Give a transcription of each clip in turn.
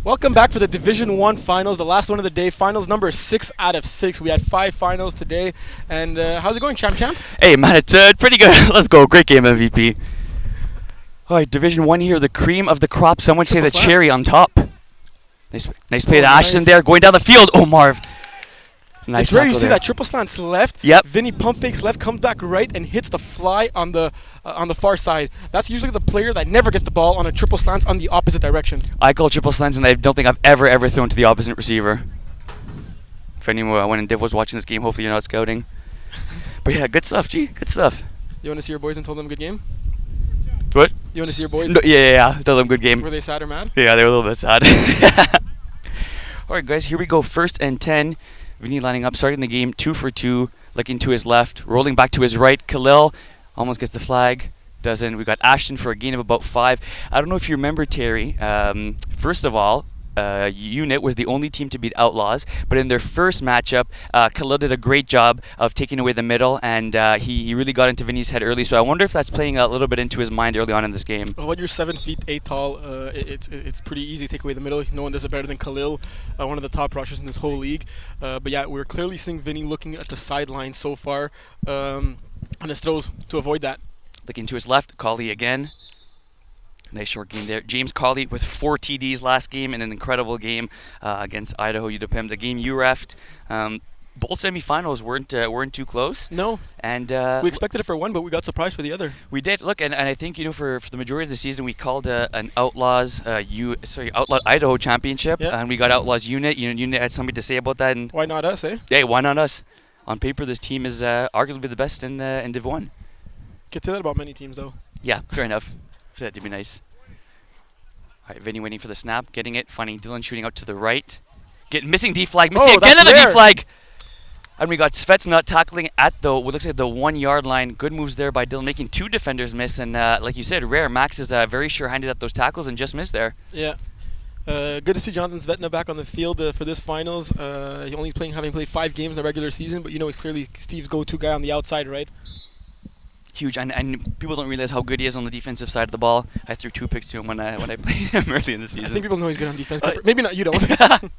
Welcome back for the Division 1 finals, the last one of the day. Finals number 6 out of 6. We had 5 finals today. And how's it going, Champ? Hey, man, it's pretty good. Let's go. Great game, MVP. All right, Division 1 here, the cream of the crop. Some would say the cherry on top. Nice play to Ashton there, going down the field. Oh, Marv. Nice. It's rare you see that triple slants left. Yep. Vinny pump fakes left, comes back right, and hits the fly on the far side. That's usually the player that never gets the ball on a triple slants on the opposite direction. I call triple slants, and I don't think I've ever thrown to the opposite receiver. If anyone in Div was watching this game, hopefully you're not scouting. But yeah, good stuff, G. Good stuff. You want to see your boys and told them good game? What? You want to see your boys? No, yeah. Tell them good game. Were they sad or mad? Yeah, they were a little bit sad. All right, guys, here we go. 1st and 10. Vinny lining up, starting the game 2 for 2, looking to his left, rolling back to his right. Khalil almost gets the flag, doesn't. We got Ashton for a gain of about 5. I don't know if you remember, Terry. First of all, Unit was the only team to beat Outlaws, but in their first matchup, Khalil did a great job of taking away the middle, and he really got into Vinny's head early. So I wonder if that's playing a little bit into his mind early on in this game. Well, when you're 7 feet 8 tall, it's pretty easy to take away the middle. No one does it better than Khalil, one of the top rushers in this whole league. But yeah, we're clearly seeing Vinny looking at the sideline so far on his throws to avoid that. Looking to his left, Colley again. Nice short game there. James Colley with 4 TDs last game in an incredible game against Idaho UWM. The game you refed. Both semifinals weren't too close. No. And we expected it for one, but we got surprised for the other. We did. Look, and I think for the majority of the season, we called an Outlaws Outlaw Idaho championship, and we got Outlaws Unit. Unit had something to say about that. And why not us, eh? Yeah, why not us? On paper, this team is arguably the best in Div 1. Could say that about many teams, though. Yeah, fair enough. So that to be nice. All right, Vinny waiting for the snap, getting it, finding Dylan shooting out to the right. Missing D flag, missing again on the D flag. And we got Svets not tackling at what looks like the 1 yard line. Good moves there by Dylan, making 2 defenders miss. And like you said, rare. Max is very sure-handed at those tackles and just missed there. Yeah. Good to see Jonathan Svetna back on the field for this finals. Having played 5 games in the regular season, but he's clearly Steve's go-to guy on the outside, right? Huge, and people don't realize how good he is on the defensive side of the ball. I threw 2 picks to him when I played him early in the season. I think people know he's good on defense. Maybe not, you don't. All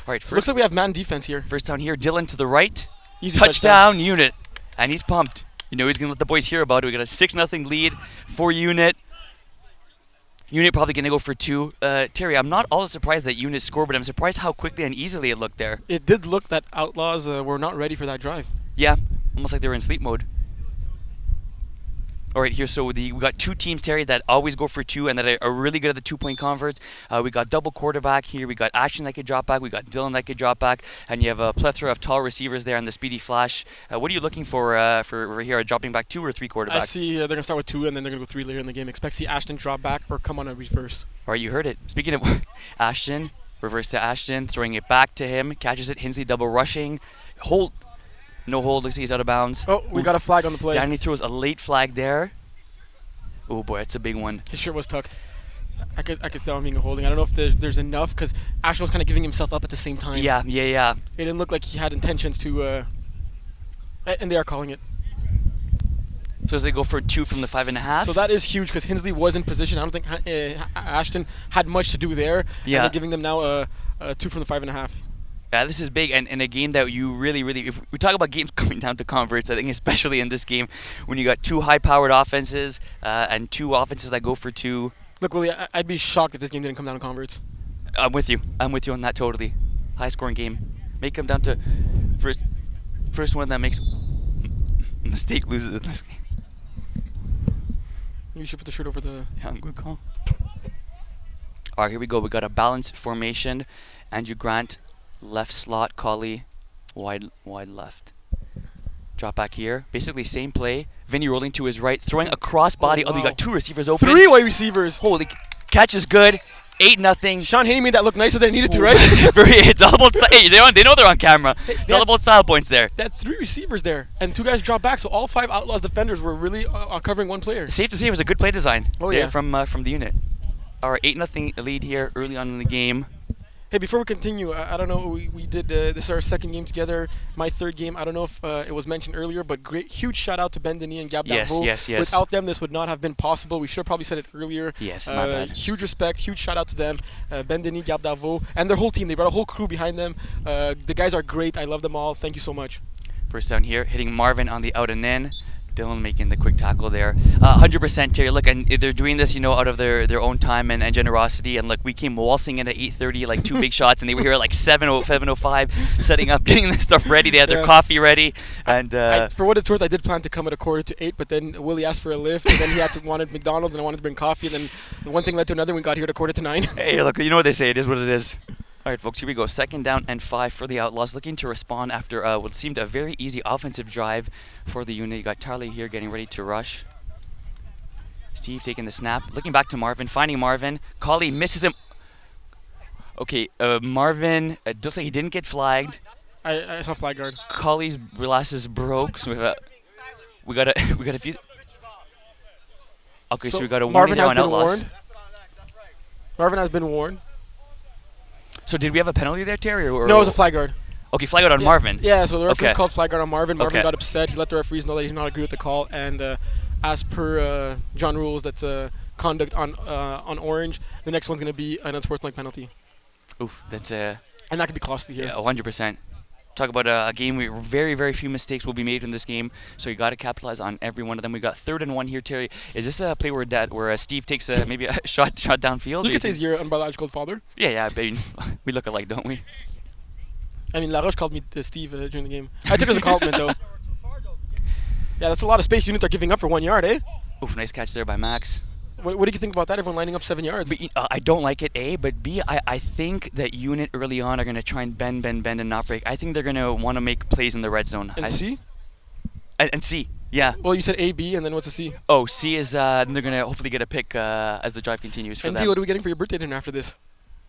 right, looks like we have man defense here. First down here, Dylan to the right. Easy touchdown, Unit. And he's pumped. He's going to let the boys hear about it. We got a 6-0 lead for Unit. Unit probably going to go for 2. Terry, I'm not all surprised that Unit scored, but I'm surprised how quickly and easily it looked there. It did look that Outlaws were not ready for that drive. Yeah, almost like they were in sleep mode. All right, here, so we got 2 teams, Terry, that always go for 2 and that are really good at the 2-point converts. We got double quarterback here. We got Ashton that could drop back. We got Dylan that could drop back. And you have a plethora of tall receivers there on the speedy flash. What are you looking for here, dropping back 2 or 3 quarterbacks? I see they're going to start with 2 and then they're going to go 3 later in the game. Expect to see Ashton drop back or come on a reverse. All right, you heard it. Speaking of Ashton, reverse to Ashton, throwing it back to him. Catches it, Hinsley double rushing. No hold, looks like he's out of bounds. Oh, we got a flag on the play. Danny throws a late flag there. Oh boy, that's a big one. His shirt was tucked. I could tell him being a holding. I don't know if there's enough because Ashton was kind of giving himself up at the same time. Yeah. It didn't look like he had intentions to, and they are calling it. So as they go for 2 from the 5.5. So that is huge because Hinsley was in position. I don't think Ashton had much to do there. Yeah. And they're giving them now 2 from the 5.5. Yeah, this is big, and in a game that you really, if we talk about games coming down to converts, I think especially in this game, when you got 2 high-powered offenses and 2 offenses that go for 2. Look, Willie, I'd be shocked if this game didn't come down to converts. I'm with you on that totally. High-scoring game. May come down to first one that makes a mistake loses in this game. You should put the shirt over the... Yeah, good call. All right, here we go. We got a balanced formation. Andrew Grant, left slot, Colley, wide left. Drop back here. Basically same play. Vinny rolling to his right, throwing a cross body. We got 2 receivers open. 3 wide receivers. Holy, catch is good. 8-0. Sean Haney made that look nicer than it needed to, right? It's all about hey, they know they're on camera. It's all about style points there. They had 3 receivers there, and 2 guys dropped back, so all 5 Outlaws defenders were really covering 1 player. Safe to say it was a good play design from the unit. All right, 8-0 lead here early on in the game. Hey, before we continue, I don't know. We did this is our second game together. My third game. I don't know if it was mentioned earlier, but huge shout out to Ben Denis and Gab Yes, Darvaux. yes, yes. Without them, this would not have been possible. We should have probably said it earlier. Yes, my bad. Huge respect, huge shout out to them, Ben Denis, Gab Darvaux, and their whole team. They brought a whole crew behind them. The guys are great. I love them all. Thank you so much. First down here, hitting Marvin on the out and in. Dylan making the quick tackle there. 100% Terry. Look, and they're doing this, out of their own time and generosity. And look, we came waltzing in at 8:30, like 2 big shots, and they were here at like 7:05, setting up, getting this stuff ready. They had their coffee ready, and for what it's worth, I did plan to come at 7:45, but then Willie asked for a lift, and then he wanted McDonald's, and I wanted to bring coffee, and then one thing led to another. And we got here at 8:45. Hey, look, you know what they say. It is what it is. All right, folks, here we go. 2nd down and 5 for the Outlaws, looking to respond after what seemed a very easy offensive drive for the unit. You got Tarley here getting ready to rush. Steve taking the snap, looking back to Marvin, finding Marvin. Collie misses him. Okay, Marvin, looks like he didn't get flagged. I saw flag guard. Collie's glasses broke, so we got a few. Okay, so we got a warning Marvin has on been Outlaws. warned. Marvin has been warned. So did we have a penalty there, Terry? Or No, it was a flag guard. Okay, flag out on Marvin. Yeah, so the referees Okay. called flag guard on Marvin. Marvin Okay. got upset. He let the referees know that he did not agree with the call, and as per John rules, that's conduct on orange. The next one's going to be an unsportsmanlike penalty, Oof, that's and that could be costly here. yeah, 100%. Talk about a game where very, very few mistakes will be made in this game, so you got to capitalize on every one of them. We got 3rd and 1 here, Terry. Is this a play where Steve takes maybe a shot downfield? You could say he's your unbiological father. Yeah, I mean, we look alike, don't we? I mean, Laroche called me Steve during the game. I took it as a compliment, though. Yeah, that's a lot of space units are giving up for 1 yard, eh? Oof, nice catch there by Max. What do you think about that? Everyone lining up 7 yards. But, I don't like it, A, but B, I think that unit early on are going to try and bend and not break. I think they're going to want to make plays in the red zone. And C? And C, yeah. Well, you said A, B, and then what's a C? Oh, C is then they're going to hopefully get a pick as the drive continues for And them. D, what are we getting for your birthday dinner after this?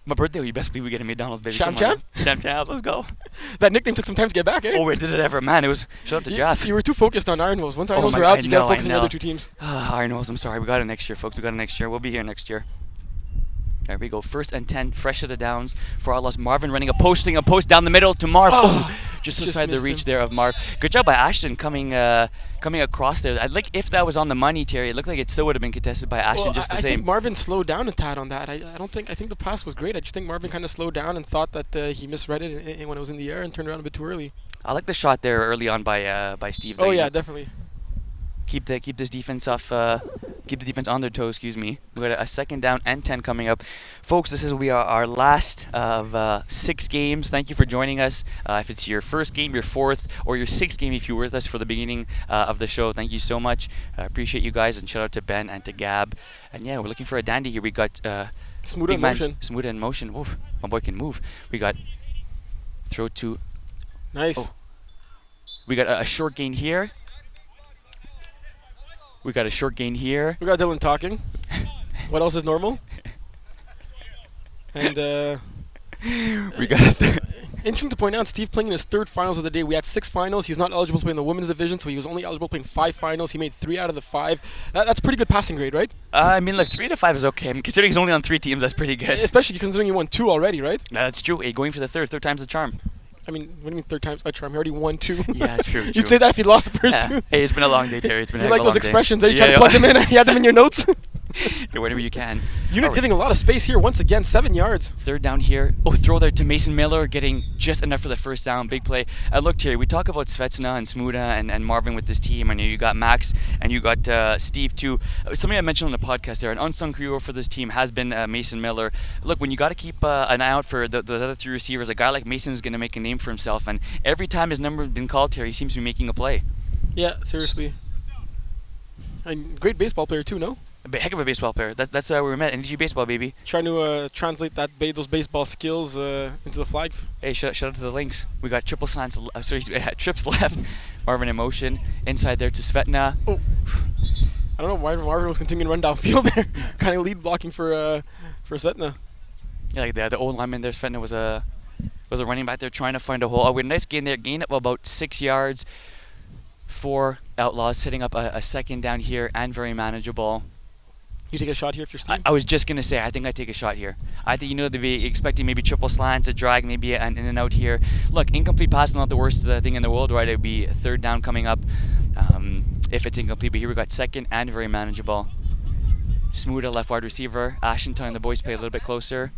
My birthday, you best believe we get a McDonald's, baby. Sham Come on. Sham, let's go. That nickname took some time to get back, eh? Oh, wait, did it ever? Man, it was. Shout out to Jeff. You were too focused on Iron Wolves. Once Iron Oh Wolves my were God, out, you gotta I focus on the know. other two teams. Iron Wolves, I'm sorry. We got it next year, folks. We got it next year. We'll be here next year. There we go. 1st and 10, fresh to the downs for Outlaws. Marvin running a post down the middle to Marv. Just outside the missed reach him. there of Marv. Good job by Ashton coming across there. I'd like if that was on the money, Terry. It looked like it still would have been contested by Ashton just the I same. think Marvin slowed down a tad on that. I think the pass was great. I just think Marvin kind of slowed down and thought that he misread it when it was in the air and turned around a bit too early. I like the shot there early on by Steve. Oh yeah, definitely. Keep this defense off. Keep the defense on their toes. Excuse me. We got a 2nd down and 10 coming up, folks. This will be our last of 6 games. Thank you for joining us. If it's your first game, your 4th, or your 6th game, if you were with us for the beginning of the show, thank you so much. Appreciate you guys, and shout out to Ben and to Gab. And yeah, we're looking for a dandy here. We got Smooth big in man, motion. Smooth in motion. Oof, my boy can move. We got throw to. Nice. Oh. We got a short gain here. We got a short gain here. We got Dylan talking. What else is normal? And We got a third. interesting to point out, Steve playing in his 3rd finals of the day. We had 6 finals. He's not eligible to play in the women's division, so he was only eligible to play in 5 finals. He made 3 out of the 5. That's pretty good passing grade, right? I mean, look, 3 to 5 is okay. I mean, considering he's only on 3 teams, that's pretty good. Especially considering he won 2 already, right? That's true. Hey, going for the third time's the charm. I mean, what do you mean 3rd time's a charm? He already won 2. Yeah, true. You'd say that if he lost the first Yeah. 2. Hey, it's been a long day, Terry. It's been a You heck like of a those long expressions? day. You try to plug them in. You had them in your notes. Yeah, whatever you can. Unit Alright. giving a lot of space here once again. 7 yards. 3rd down here. Oh, throw there to Mason Miller, getting just enough for the 1st down. Big play. Look, Terry, we talk about Svetsna and Smuda and Marvin with this team. I know you got Max and you got Steve too. Something I mentioned on the podcast there, an unsung hero for this team has been Mason Miller. Look, when you got to keep an eye out for those other 3 receivers, a guy like Mason is going to make a name for himself. And every time his number has been called, Terry, he seems to be making a play. Yeah, seriously. And great baseball player too, no? A heck of a baseball player. That's where we met. NDG baseball, baby. Trying to translate those baseball skills into the flag. Hey, shout out to the Lynx. We got triple slants. Trips left. Marvin in motion. Inside there to Svetna. Oh. I don't know why Marvin was continuing to run downfield there. Kind of lead blocking for Svetna. Yeah, like the old lineman there, Svetna was a running back there trying to find a hole. Oh, we had a nice gain there. Gain up about 6 yards for Outlaws, setting up a 2nd down here and very manageable. You take a shot here if you're Steve? I was just going to say, I think I'd take a shot here. I think, they'd be expecting maybe triple slants, a drag, maybe an in and out here. Look, incomplete pass is not the worst thing in the world, right? It would be third down coming up if it's incomplete. But here we got second and very manageable. Smuda, left wide receiver. Ashton and the boys play a little bit closer.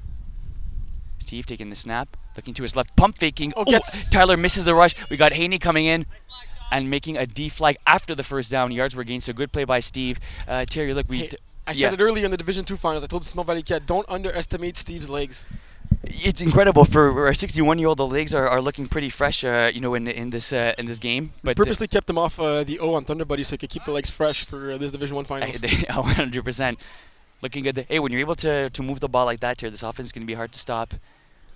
Steve taking the snap, looking to his left, pump faking. Oh, Tyler misses the rush. We got Haney coming in and making a D flag after the first down. Yards were gained, so good play by Steve. Terry, look, I said it earlier in the Division 2 finals. I told the Small Valley Cat, don't underestimate Steve's legs. It's incredible for a 61-year-old. The legs are looking pretty fresh, in this game. But purposely kept him off the O on Thunder Buddy so he could keep the legs fresh for this Division 1 finals. 100%. Looking good. Hey, when you're able to move the ball like that, Terry, this offense is going to be hard to stop.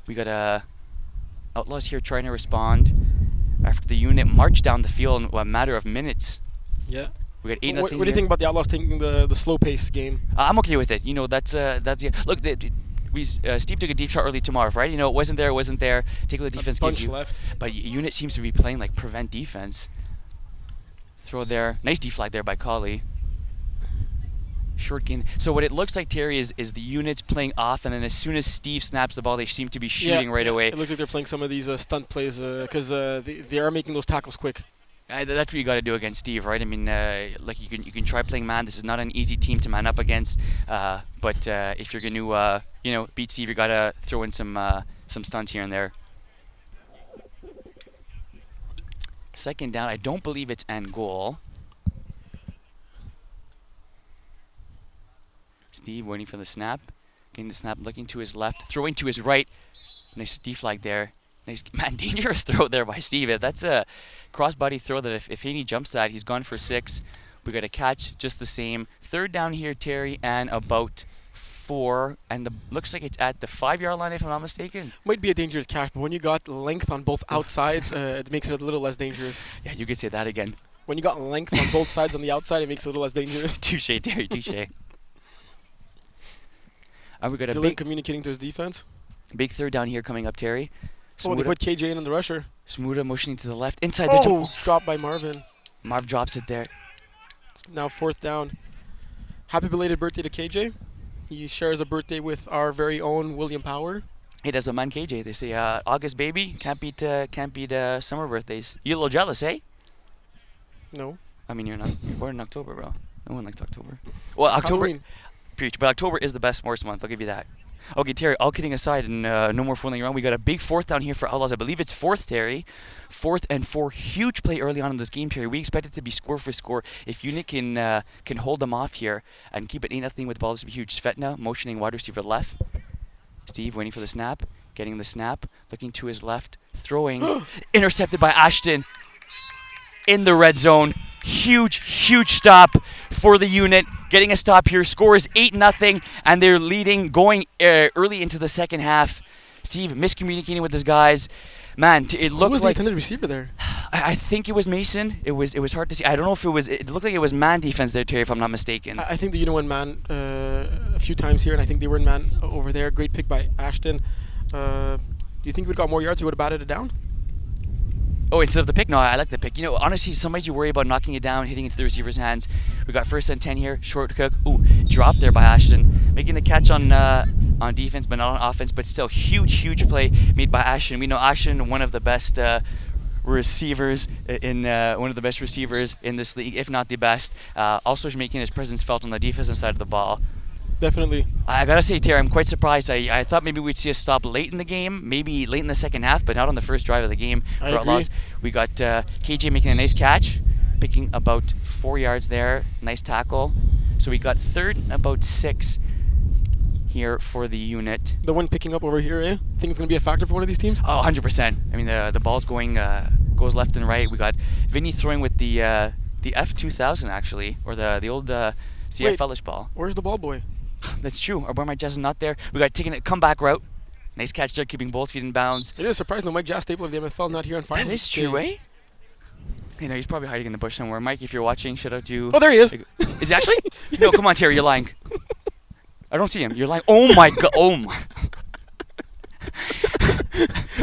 We got Outlaws here trying to respond after the unit marched down the field in a matter of minutes. Yeah. We got 8-0. What do you think about the Outlaws taking the slow-paced game? I'm okay with it. That's look. Steve took a deep shot early tomorrow, right? It wasn't there. Take what the defense gives you. Left. But unit seems to be playing like prevent defense. Throw there. Nice D flag there by Colley. Short gain. So what it looks like, Terry, is the units playing off, and then as soon as Steve snaps the ball, they seem to be shooting right away. It looks like they're playing some of these stunt plays because they are making those tackles quick. That's what you got to do against Steve, right? I mean, like you can try playing man. This is not an easy team to man up against. But if you're going to beat Steve, you got to throw in some stunts here and there. Second down. I don't believe it's end goal. Steve waiting for the snap. Getting the snap, looking to his left, throwing to his right. Nice D flag there. Nice, man, dangerous throw there by Steve. That's a crossbody throw that if Haney jumps that, he's gone for 6. We got a catch just the same. Third down here, Terry, and about 4. And looks like it's at the 5-yard line, if I'm not mistaken. Might be a dangerous catch, but when you got length on both outsides, it makes it a little less dangerous. Yeah, you could say that again. When you got length on both sides on the outside, it makes it a little less dangerous. Touche, Terry, touche. And we got a Dylan big communicating to his defense. Big third down here coming up, Terry. Oh, they put KJ in on the rusher. Smuda motioning to the left. Inside the Oh, dropped by Marvin. Marv drops it there. It's now 4th down. Happy belated birthday to KJ. He shares a birthday with our very own William Power. Hey, that's what man KJ. They say August baby can't beat summer birthdays. You a little jealous, eh? No. I mean, you're not. You're born in October, bro. No one likes October. Well, October. Halloween. Preach, but October is the best sports month. I'll give you that. Okay, Terry, all kidding aside, and no more fooling around. We got a big 4th down here for Outlaws. I believe it's 4th, Terry. 4th and 4. Huge play early on in this game, Terry. We expect it to be score for score. If unit can hold them off here and keep it 8-0 with the ball, this would be huge. Svetna motioning wide receiver left. Steve waiting for the snap. Getting the snap. Looking to his left. Throwing. Intercepted by Ashton. In the red zone. Huge stop for the unit. Getting a stop here. Score is 8-0, and they're leading going early into the second half. Steve miscommunicating with his guys. Man, it looked Who was like the intended receiver there? I think it was Mason. It was hard to see. I don't know if it was. It looked like it was man defense there, Terry, if I'm not mistaken. I think the unit went man a few times here, and I think they were in man over there. Great pick by Ashton. Do you think we got more yards? We would have batted it down? Oh, instead of the pick? No, I like the pick. Honestly, sometimes you worry about knocking it down, hitting into the receiver's hands. We got 1st and 10 here. Short cook. Ooh, drop there by Ashton. Making the catch on defense, but not on offense. But still, huge play made by Ashton. We know Ashton, one of the best receivers in this league, if not the best. Also making his presence felt on the defensive side of the ball. Definitely. I gotta say, Terry, I'm quite surprised. I thought maybe we'd see a stop late in the game, maybe late in the second half, but not on the first drive of the game for Outlaws. We got KJ making a nice catch, picking about 4 yards there. Nice tackle. So we got 3rd and about 6 here for the unit. The one picking up over here, eh? Think it's going to be a factor for one of these teams? Oh, 100%. I mean, the ball's goes left and right. We got Vinny throwing with the F2000 actually, or the old CFL-ish ball. Where's the ball boy? That's true. Our boy Mike Jazz is not there. We got taking a comeback route. Nice catch there, keeping both feet in bounds. It is surprising though, Mike Jazz, staple of the MFL, not here on finals. That is true, eh? He's probably hiding in the bush somewhere. Mike, if you're watching, shout out to... Oh, there he is. Is he actually? No, come on, Terry, you're lying. I don't see him. You're lying. Oh my god. Oh my.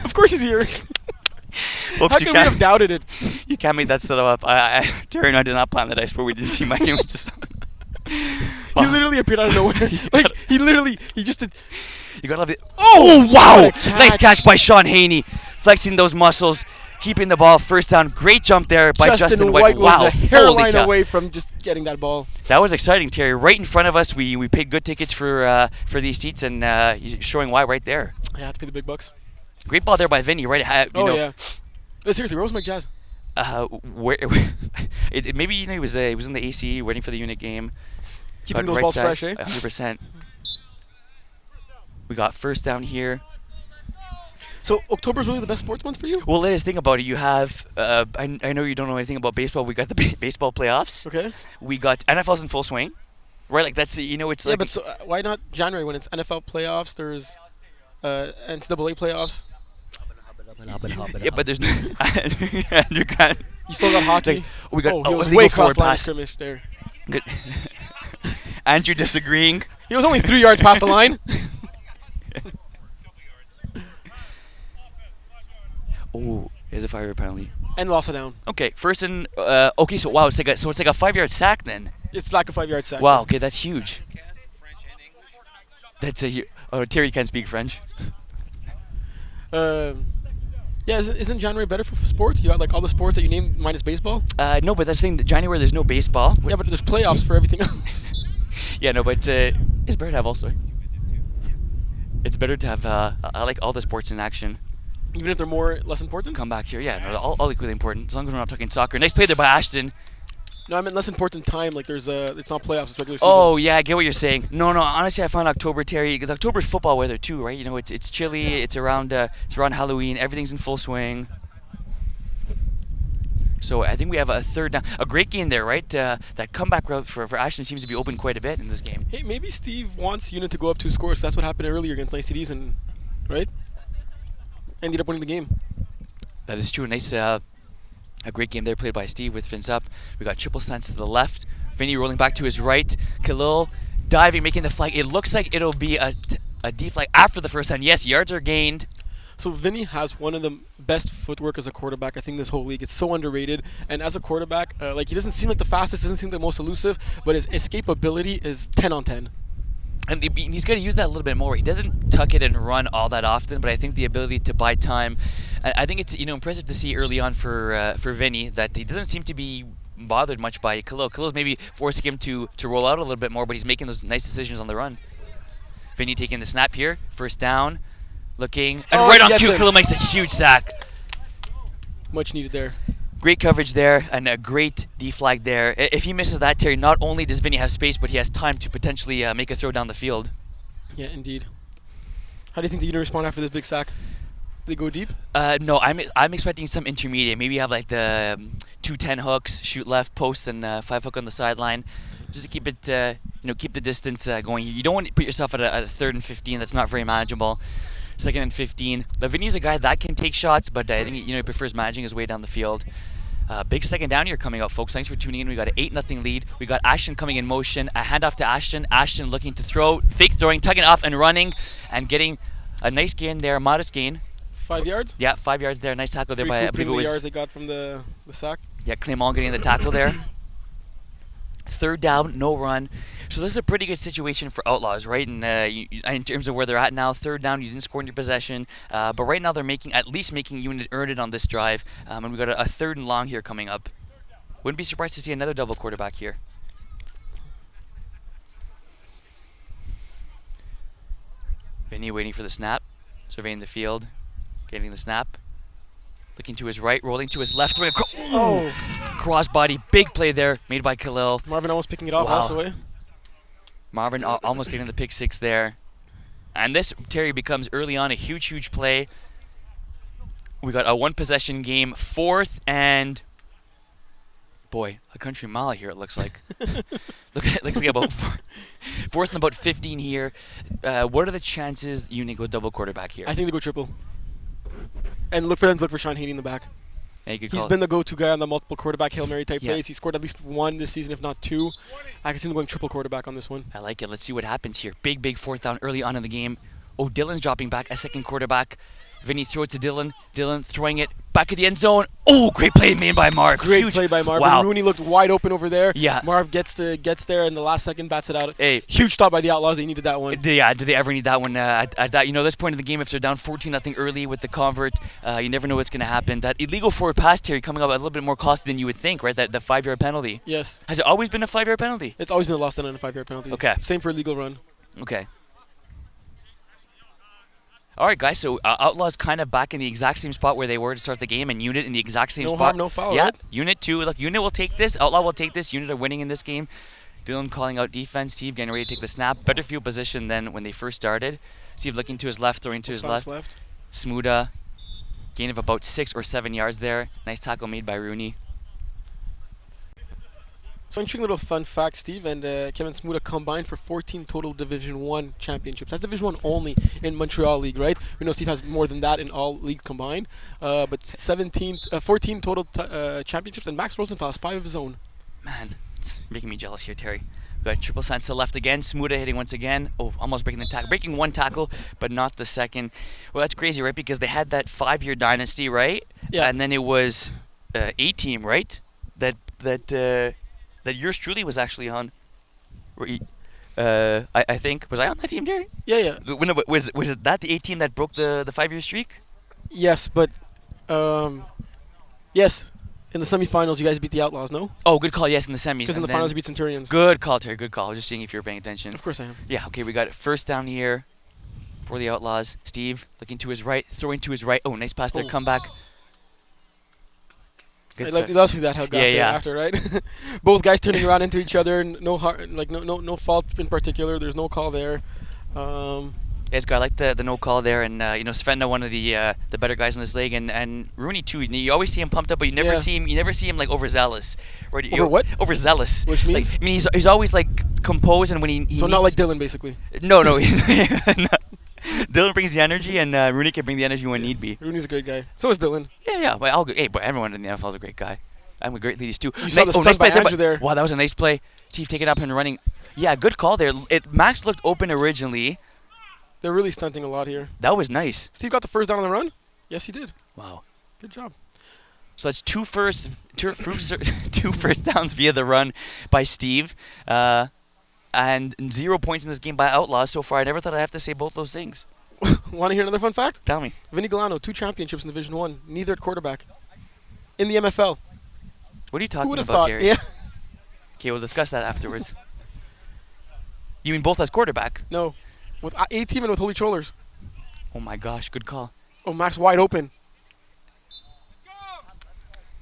Of course he's here. Folks, how could we have doubted it? You can't make that setup up. Terry and I did not plan that. I swear we didn't see Mike. He literally appeared out of nowhere. Like, he just did. You gotta love it. Oh, wow! What a Nice catch. catch by Sean Haney. Flexing those muscles, keeping the ball first down. Great jump there by Justin White. was Wow. a Holy hairline cow. away from just getting that ball. That was exciting, Terry. Right in front of us. We paid good tickets for these seats, and showing why right there. I had to pay the big bucks. Great ball there by Vinny, right? You know, Yeah. But seriously, where was Mike Jazz? Where maybe he was in the AC waiting for the unit game. Keeping But those right balls side, fresh, eh? 100%. We got first down here. So October's really the best sports month for you? Well, let us think about it. You have, I know you don't know anything about baseball. We got the baseball playoffs. Okay. We got NFL's in full swing, right? Like that's it's Yeah, like but so, why not January when it's NFL playoffs? There's NCAA playoffs. yeah, but there's no. Andrew can't. You still got hockey. Like, we got he was illegal way forward cross line of pass. scrimmage there. Good. Andrew disagreeing. He was only 3 yards past the line. Oh, there's a 5-yard penalty. And lost a down. Okay, first and okay. So wow, it's like a 5-yard sack then. It's like a 5-yard sack. Wow. Okay, that's huge. That's a Terry can't speak French. Yeah, isn't January better for sports? You got like all the sports that you named minus baseball. No, but that's the thing. That January there's no baseball. Yeah, but there's playoffs for everything else. Yeah, no, but it's better to have also. It's better to have. I like all the sports in action. Even if they're less important. Come back here, yeah, no, all equally important. As long as we're not talking soccer. Nice play there by Ashton. No, I meant less important time. Like there's it's not playoffs, it's regular season. Oh yeah, I get what you're saying. No, honestly, I found October, Terry, because October's football weather too, right? You know, it's chilly. It's around Halloween. Everything's in full swing. So I think we have a third down. A great game there, right? That comeback route for Ashton seems to be open quite a bit in this game. Hey, maybe Steve wants Unit to go up 2 scores. That's what happened earlier against Nice Cities, and right? Ended up winning the game. That is true. Nice, a great game there played by Steve with Vince up. We got triple slants to the left. Vinny rolling back to his right. Khalil diving, making the flag. It looks like it'll be a D flag after the first down. Yes, yards are gained. So Vinny has one of the best footwork as a quarterback, I think, this whole league. It's so underrated. And as a quarterback, like he doesn't seem like the fastest, doesn't seem the most elusive, but his escapability is 10 on 10. And he's going to use that a little bit more. He doesn't tuck it and run all that often, but I think the ability to buy time, I think it's impressive to see early on for Vinny that he doesn't seem to be bothered much by Khalil. Khalil's maybe forcing him to roll out a little bit more, but he's making those nice decisions on the run. Vinny taking the snap here, first down, looking, and right on cue, Khalil makes a huge sack. Much needed there. Great coverage there and a great D flag there. If he misses that, Terry, not only does Vinny have space, but he has time to potentially make a throw down the field. Yeah, indeed. How do you think the unit respond after this big sack? They go deep? No, I'm expecting some intermediate. Maybe have like the 2-10 hooks, shoot left, post, and 5 hook on the sideline, just to keep it, keep the distance going. You don't want to put yourself at a 3rd and 15. That's not very manageable. 2nd and 15. Vinny's a guy that can take shots, but I think he prefers managing his way down the field. Big second down here coming up, folks. Thanks for tuning in. We got an 8-0 lead. We got Ashton coming in motion. A handoff to Ashton. Ashton looking to throw, fake throwing, tugging off and running, and getting a nice gain there, modest gain. 5 yards? Yeah, 5 yards there. Nice tackle there by, I believe it was. The yards they got from the sack. Yeah, Clément getting the tackle there. 3rd down, no run. So this is a pretty good situation for Outlaws, right? And in terms of where they're at now, 3rd down, you didn't score in your possession, but right now they're at least making Unit earn it on this drive. And we got a 3rd and long here coming up. Wouldn't be surprised to see another double quarterback here. Vinny waiting for the snap, surveying the field, getting the snap. Looking to his right, rolling to his left. Crossbody, big play there, made by Khalil. Marvin almost picking it off, Wow. lost away. Marvin almost getting the pick 6 there. And this, Terry, becomes early on a huge play. We got a 1-possession game, 4th and... Boy, a country mile here, it looks like. Looks like about 4th and about 15 here. What are the chances Unit go double quarterback here? I think they go triple. And look for Sean Haney in the back. He's been the go-to guy on the multiple quarterback Hail Mary type plays. He scored at least 1 this season, if not 2. I can see them going triple quarterback on this one. I like it. Let's see what happens here. Big 4th down early on in the game. Oh, Dylan's dropping back, a second quarterback. Vinny throws it to Dylan. Dylan throwing it back at the end zone. Oh, great play made by Marv. Great Huge play by Marv. Wow. Rooney looked wide open over there. Yeah. Marv gets there in the last second, bats it out. Hey. Huge stop by the Outlaws. They needed that one. Yeah, did they ever need that one at that? This point in the game, if they're down 14-0 early with the convert, you never know what's going to happen. That illegal forward pass, Terry, coming up a little bit more costly than you would think, right? That the 5-yard penalty. Yes. Has it always been a 5-yard penalty? It's always been a lost on a 5-yard penalty. Okay. Same for illegal run. Okay. All right, guys. So Outlaws kind of back in the exact same spot where they were to start the game, and Unit in the exact same No spot. harm, no foul, Yeah. right? Unit 2. Look, Unit will take this. Outlaw will take this. Unit are winning in this game. Dylan calling out defense. Steve getting ready to take the snap. Better field position than when they first started. Steve looking to his left, throwing to his left. Smuda, gain of about 6 or 7 yards there. Nice tackle made by Rooney. So interesting little fun fact, Steve and Kevin Smuda combined for 14 total Division 1 championships. That's Division 1 only in Montreal League, right? We know Steve has more than that in all leagues combined. But 14 total championships, and Max Rosenthal has 5 of his own. Man, it's making me jealous here, Terry. Got triple sense to left again. Smuda hitting once again. Oh, almost breaking the tackle. Breaking one tackle, but not the second. Well, that's crazy, right? Because they had that 5-year dynasty, right? Yeah. And then it was A-Team, right? That yours truly was actually on. I think. Was I on that team, Terry? Yeah, yeah. Was it that the A-Team that broke the 5-year streak? Yes, but yes. In the semifinals, you guys beat the Outlaws, no? Oh, good call. Yes, in the semis. Because in the finals, you beat Centurions. Good call, Terry. Good call. I was just seeing if you were paying attention. Of course I am. Yeah. Okay. We got it. First down here for the Outlaws. Steve looking to his right, throwing to his right. Oh, nice pass there. Oh. Comeback. Good I'd love to see that hug after, right? Both guys turning around into each other. No fault in particular. There's no call there. Yes, I like the no call there, and Sven, one of the better guys in this league, and Rooney too. You always see him pumped up, but you never see him like overzealous. Right? What? Overzealous. Which means? Like, he's always like composed, and when he so not like Dylan basically. No. Dylan brings the energy, and Rooney can bring the energy when need be. Rooney's a great guy. So is Dylan. Yeah. But everyone in the NFL is a great guy. I'm a great ladies too. You saw the stunt by Andrew there. Wow, that was a nice play. Steve taking it up and running. Yeah, good call there. Max looked open originally. They're really stunting a lot here. That was nice. Steve got the first down on the run? Yes, he did. Wow. Good job. So that's two first downs via the run by Steve, and 0 points in this game by Outlaws so far. I never thought I'd have to say both those things. Want to hear another fun fact? Tell me. Vinny Galano, 2 championships in Division 1, neither at quarterback. In the MFL. What are you Who talking would have about, thought? Terry? Yeah. Okay, we'll discuss that afterwards. You mean both as quarterback? No. With A-Team and with Holy Trollers. Oh my gosh, good call. Oh, Max wide open.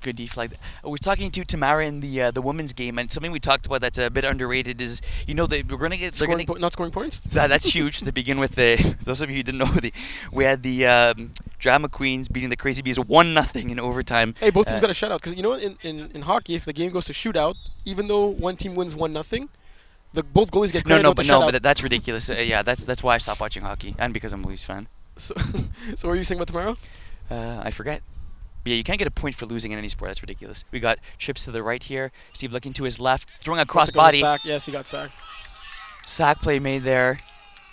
Good deflag. I was talking to Tamara in the women's game, and something we talked about that's a bit underrated is we're gonna get Not scoring points? that's huge to begin with. Those of you who didn't know, we had the Drama Queens beating the Crazy Bees 1-0 in overtime. Hey, both teams got a shutout because in hockey, if the game goes to shootout, even though one team wins 1-0, both goalies get credit with the shutout. But that's ridiculous. Yeah, that's why I stopped watching hockey, and because I'm a Leafs fan. So what were you saying about tomorrow? I forget. But yeah, you can't get a point for losing in any sport. That's ridiculous. We got trips to the right here. Steve looking to his left, throwing a cross body. Sack. Yes, he got sacked. Sack play made there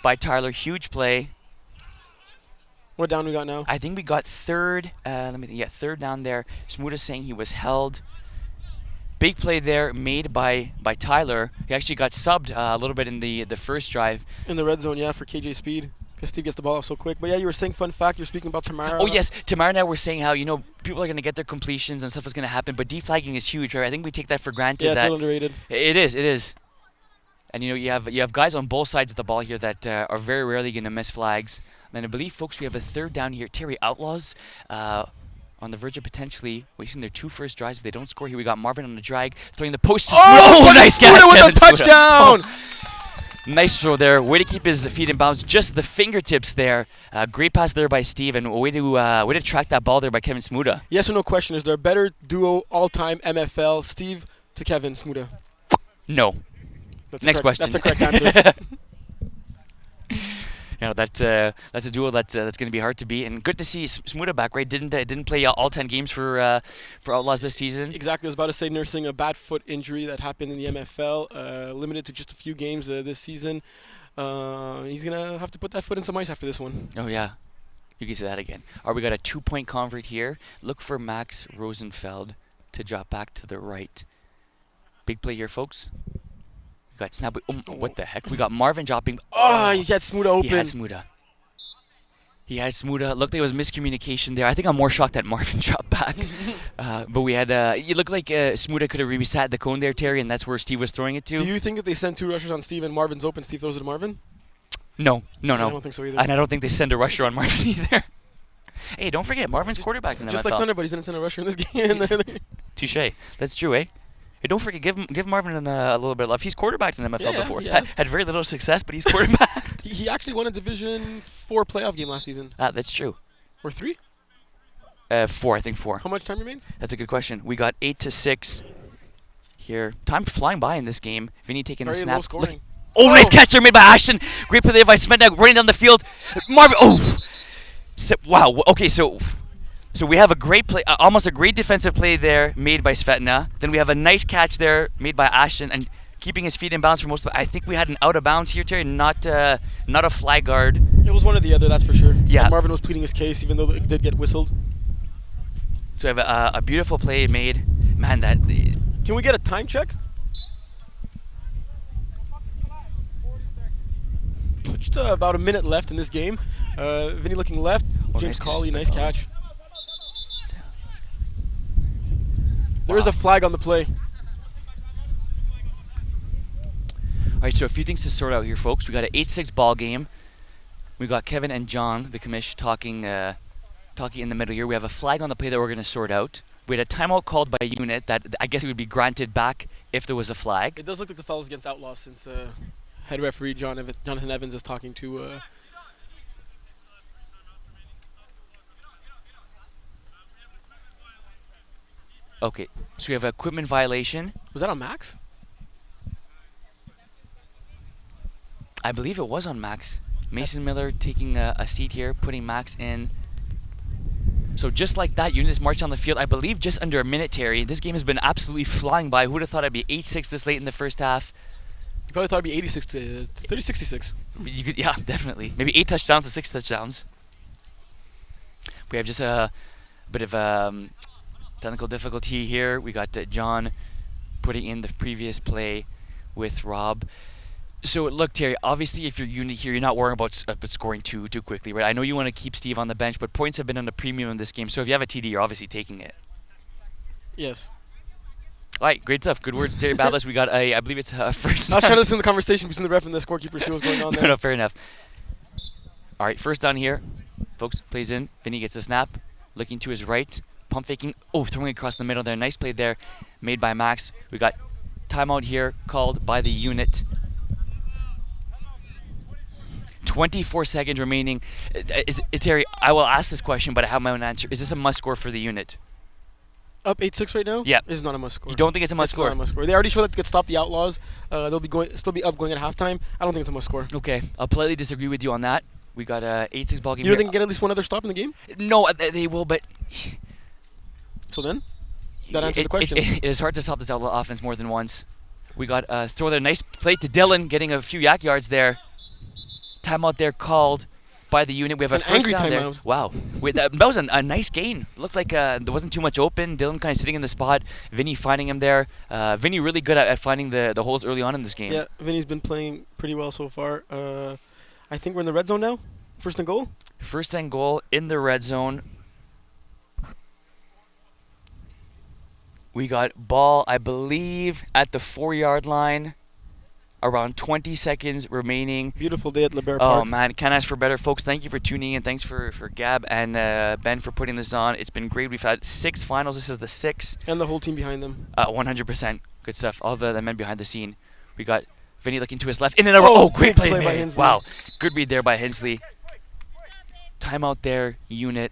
by Tyler. Huge play. What down we got now? I think we got third. Third down there. Smuda saying he was held. Big play there made by Tyler. He actually got subbed a little bit in the first drive. In the red zone, yeah, for KJ Speed. Because Steve gets the ball off so quick. But yeah, you were saying fun fact. You're speaking about Tamara. Oh, yes. Tamara and I were saying how, people are going to get their completions and stuff is going to happen. But deflagging is huge, right? I think we take that for granted. Yeah, it's a little underrated. It is. And, you have guys on both sides of the ball here that are very rarely going to miss flags. And I believe, folks, we have a third down here. Terry, Outlaws on the verge of potentially wasting their 2 first drives. If they don't score here, we got Marvin on the drag, throwing the post to Oh, nice catch, with Kevin a touchdown! Oh. Nice throw there. Way to keep his feet in bounds. Just the fingertips there. Great pass there by Steve, and way to track that ball there by Kevin Smuda. Yes or no question, is there a better duo all-time MFL, Steve to Kevin Smuda? No. Next question. That's the correct answer. That's a duo that's going to be hard to beat, and good to see Smuda back. Right, didn't play all 10 games for Outlaws this season. Exactly, I was about to say nursing a bad foot injury that happened in the MFL, limited to just a few games this season. He's gonna have to put that foot in some ice after this one. Oh yeah, You can say that again. All right, we got a 2-point convert here. Look for Max Rosenfeld to drop back to the right. Big play here, folks. We got snap. What the heck? We got Marvin dropping. Oh, he had Smuda open. He had Smuda. He had Smuda. Looked like it was miscommunication there. I think I'm more shocked that Marvin dropped back. But we had. It looked like Smuda could have really sat the cone there, Terry, and that's where Steve was throwing it to. Do you think if they send 2 rushers on Steve and Marvin's open, Steve throws it to Marvin? No. I don't think so either. And I don't think they send a rusher on Marvin either. Hey, don't forget, Marvin's quarterback's in the Just MFL. like Thunder, but he's didn't send a rusher in this game. Touche. That's true, eh? Hey, don't forget, give Marvin a little bit of love. He's quarterbacked in the MFL before. Had very little success, but he's quarterbacked. He actually won a Division 4 playoff game last season. That's true. Or 3? 4, I think 4. How much time remains? That's a good question. We got 8-6 here. Time flying by in this game. Vinny taking Very the snap. low scoring. Nice catch there made by Ashton. Great play there by Svetna running down the field. Marvin. Wow. Okay, so we have a great play, almost a great defensive play there made by Svetna. Then we have a nice catch there made by Ashton and keeping his feet in bounds for most of it. I think we had an out of bounds here, Terry, not a flag guard. It was one or the other, that's for sure. Yeah. And Marvin was pleading his case, even though it did get whistled. So we have a beautiful play made. Man, that. Can we get a time check? So just about a minute left in this game. Vinny looking left. James Colley, nice catch. There is a flag on the play. All right, so a few things to sort out here, folks. We got an 8-6 ball game. We got Kevin and John, the commish, talking in the middle here. We have a flag on the play that we're going to sort out. We had a timeout called by unit that I guess it would be granted back if there was a flag. It does look like the foul is against Outlaws since head referee Jonathan Evans is talking to. Okay, so we have an equipment violation. Was that on Max? I believe it was on Max. Mason Miller taking a seat here, putting Max in. So just like that, unit is marched on the field. I believe just under a minute, Terry. This game has been absolutely flying by. Who would have thought it'd be 8-6 this late in the first half? You probably thought it'd be 86 to 30-66. Yeah, definitely. Maybe 8 touchdowns to 6 touchdowns. We have just a bit of technical difficulty here. We got John putting in the previous play with Rob. So look, Terry, obviously if you're unit here, you're not worrying about scoring too quickly, right? I know you want to keep Steve on the bench, but points have been on the premium in this game. So if you have a TD, you're obviously taking it. Yes. All right, great stuff. Good words, Terry Battles. We got I believe it's first. I was trying to listen to the conversation between the ref and the scorekeeper, see what's going on there. No, fair enough. All right, first down here, folks. Plays in. Vinny gets a snap, looking to his right, pump faking. Throwing across the middle there. Nice play there, made by Max. We got timeout here called by the unit. 24 seconds remaining. Terry, I will ask this question, but I have my own answer. Is this a must score for the unit? Up 8-6 right now? Yeah. It's not a must score. You don't think it's a must score? It's not a must score. They already showed that they could stop the Outlaws. They'll be still be up going at halftime. I don't think it's a must score. Okay, I'll politely disagree with you on that. We got a 8-6 ball game. You don't think they can get at least one other stop in the game? No, they will, but So then? That answers the question. It is hard to stop this Outlaw offense more than once. We got throw there, nice play to Dylan, getting a few yak yards there. Timeout there called by the unit. We have a first down there. Wow, that was a nice gain. Looked like there wasn't too much open. Dylan kind of sitting in the spot. Vinny finding him there. Vinny really good at finding the holes early on in this game. Yeah, Vinny's been playing pretty well so far. I think we're in the red zone now. First and goal. First and goal in the red zone. We got ball, I believe, at the 4-yard line. Around 20 seconds remaining. Beautiful day at LeBaire Park. Oh, man. Can't ask for better. Folks, thank you for tuning in. Thanks for Gab and Ben for putting this on. It's been great. We've had 6 finals. This is the 6th. And the whole team behind them. 100%. Good stuff. All the men behind the scene. We got Vinny looking to his left. In and out. Great play by Hensley. Wow. Good read there by Hensley. Timeout there, unit.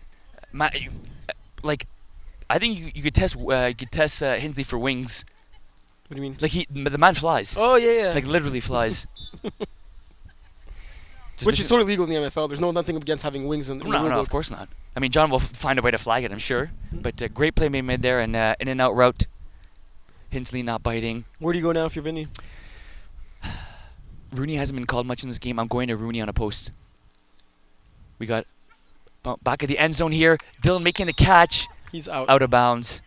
I think you could test Hensley for wings. What do you mean? Like the man flies. Oh yeah. Like literally flies. Which is totally legal in the MFL. There's nothing against having wings in the No, of course not. I mean, John will find a way to flag it, I'm sure. But great play made there, and in and out route. Hensley not biting. Where do you go now if you're Vinny? Rooney hasn't been called much in this game. I'm going to Rooney on a post. We got Back at the end zone here. Dylan making the catch. He's out. Out of bounds.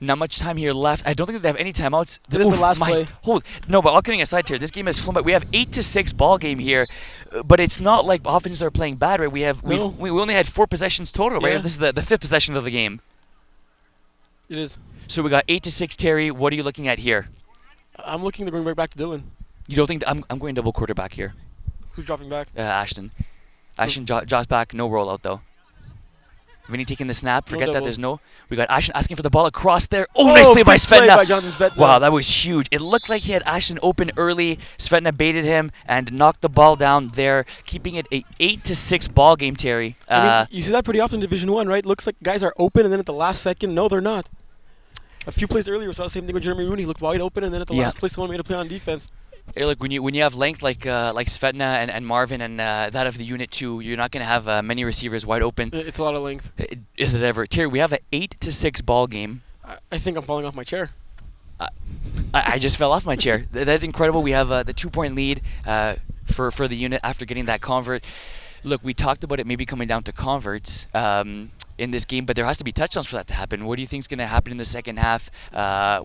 Not much time here left. I don't think they have any timeouts. It is the last play. No, but all kidding aside here, this game has flown by. We have 8-6 ball game here, but it's not like offenses are playing bad, right? We only had 4 possessions total, right? Yeah. This is the 5th possession of the game. It is. So we got 8-6 Terry. What are you looking at here? I'm looking to bring right back to Dylan. You don't think I'm going double quarterback here? Who's dropping back? Ashton. Ashton drops back. No rollout though. Vinny taking the snap. Forget that there's no. We got Ashton asking for the ball across there. Oh, nice play by Play Svetna. by Jonathan Svetna. Wow, that was huge. It looked like he had Ashton open early. Svetna baited him and knocked the ball down there, keeping it a 8-6 ball game, Terry. I mean, you see that pretty often in Division 1, right? Looks like guys are open, and then at the last second, no, they're not. A few plays earlier, we saw the same thing with Jeremy Rooney. He looked wide open, and then at the last play, someone made a play on defense. Hey, look, when you have length like Svetna and Marvin and that of the unit 2, you're not going to have many receivers wide open. It's a lot of length. Is it ever? Terry, we have an 8-6 ball game. I think I'm falling off my chair. I just fell off my chair. That's incredible. We have the 2-point lead for the unit after getting that convert. Look, we talked about it maybe coming down to converts in this game, but there has to be touchdowns for that to happen. What do you think is going to happen in the second half?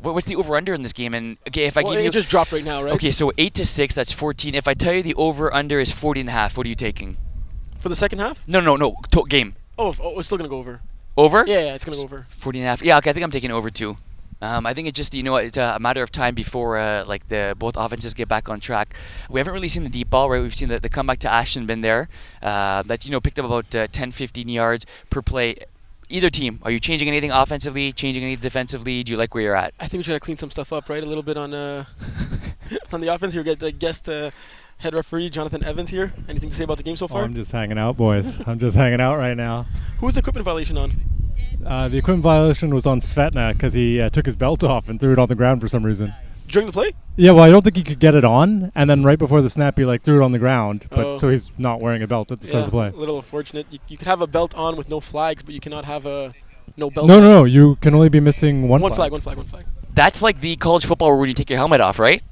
What's the over/under in this game? And okay, if I give you, it just dropped right now, right? Okay, so 8-6, that's 14. If I tell you the over/under is 40.5, what are you taking? For the second half? No. Game. Oh, it's still gonna go over. Over? Yeah, it's gonna go over. 40.5. Yeah, okay, I think I'm taking over too. I think it's just it's a matter of time before both offenses get back on track. We haven't really seen the deep ball, right? We've seen the comeback to Ashton been there. That picked up about 10-15 yards per play. Either team, are you changing anything offensively, changing anything defensively? Do you like where you're at? I think we should clean some stuff up, right? A little bit on on the offense. You get the guest head referee Jonathan Evans here. Anything to say about the game so far? I'm just hanging out, boys. I'm just hanging out right now. Who was the equipment violation on? The equipment violation was on Svetna because he took his belt off and threw it on the ground for some reason. During the play? Yeah, well, I don't think he could get it on, and then right before the snap, he threw it on the ground. But so he's not wearing a belt at the start of the play. A little unfortunate. You could have a belt on with no flags, but you cannot have a no belt. No. You can only be missing one flag. One flag. That's like the college football where you take your helmet off, right?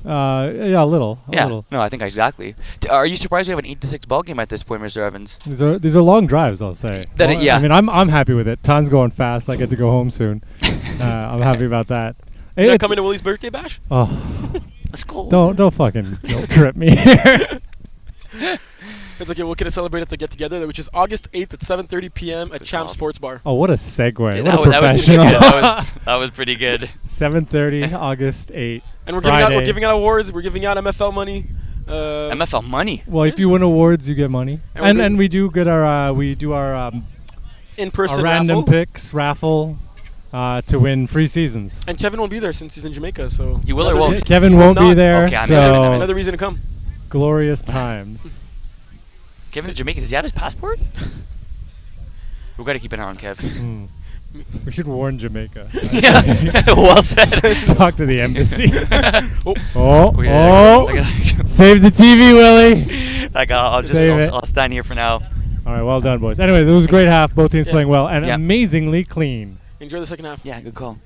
Yeah, a little. No, I think exactly. Are you surprised we have an 8-6 ball game at this point, Mr. Evans? These are long drives, I'll say. Yeah. I mean, I'm happy with it. Time's going fast. I get to go home soon. I'm happy about that. You're not coming to Willie's birthday bash? Oh, let's go. Don't fucking guilt trip me here. It's okay. We're gonna celebrate at the get together, which is August 8th at 7:30 p.m. at Champ Sports Bar. Oh, what a segue! Yeah, what a professional. That was pretty good. 7:30, August 8th. And we're giving out awards. We're giving out MFL money. MFL money. Well, if you win awards, you get money, and we do get our in-person random raffle. picks raffle. To win free seasons. And Kevin won't be there since he's in Jamaica, so he will or won't. Kevin won't be there. Okay, so another reason to come. Glorious times. Kevin's Jamaican. Does he have his passport? We've got to keep an eye on Kev. We should warn Jamaica. Yeah, well said. Talk to the embassy. Oh. Save the TV, Willie. I'll stand here for now. All right, well done, boys. Anyways, it was a great half. Both teams playing well and amazingly clean. Enjoy the second half. Yeah, good call.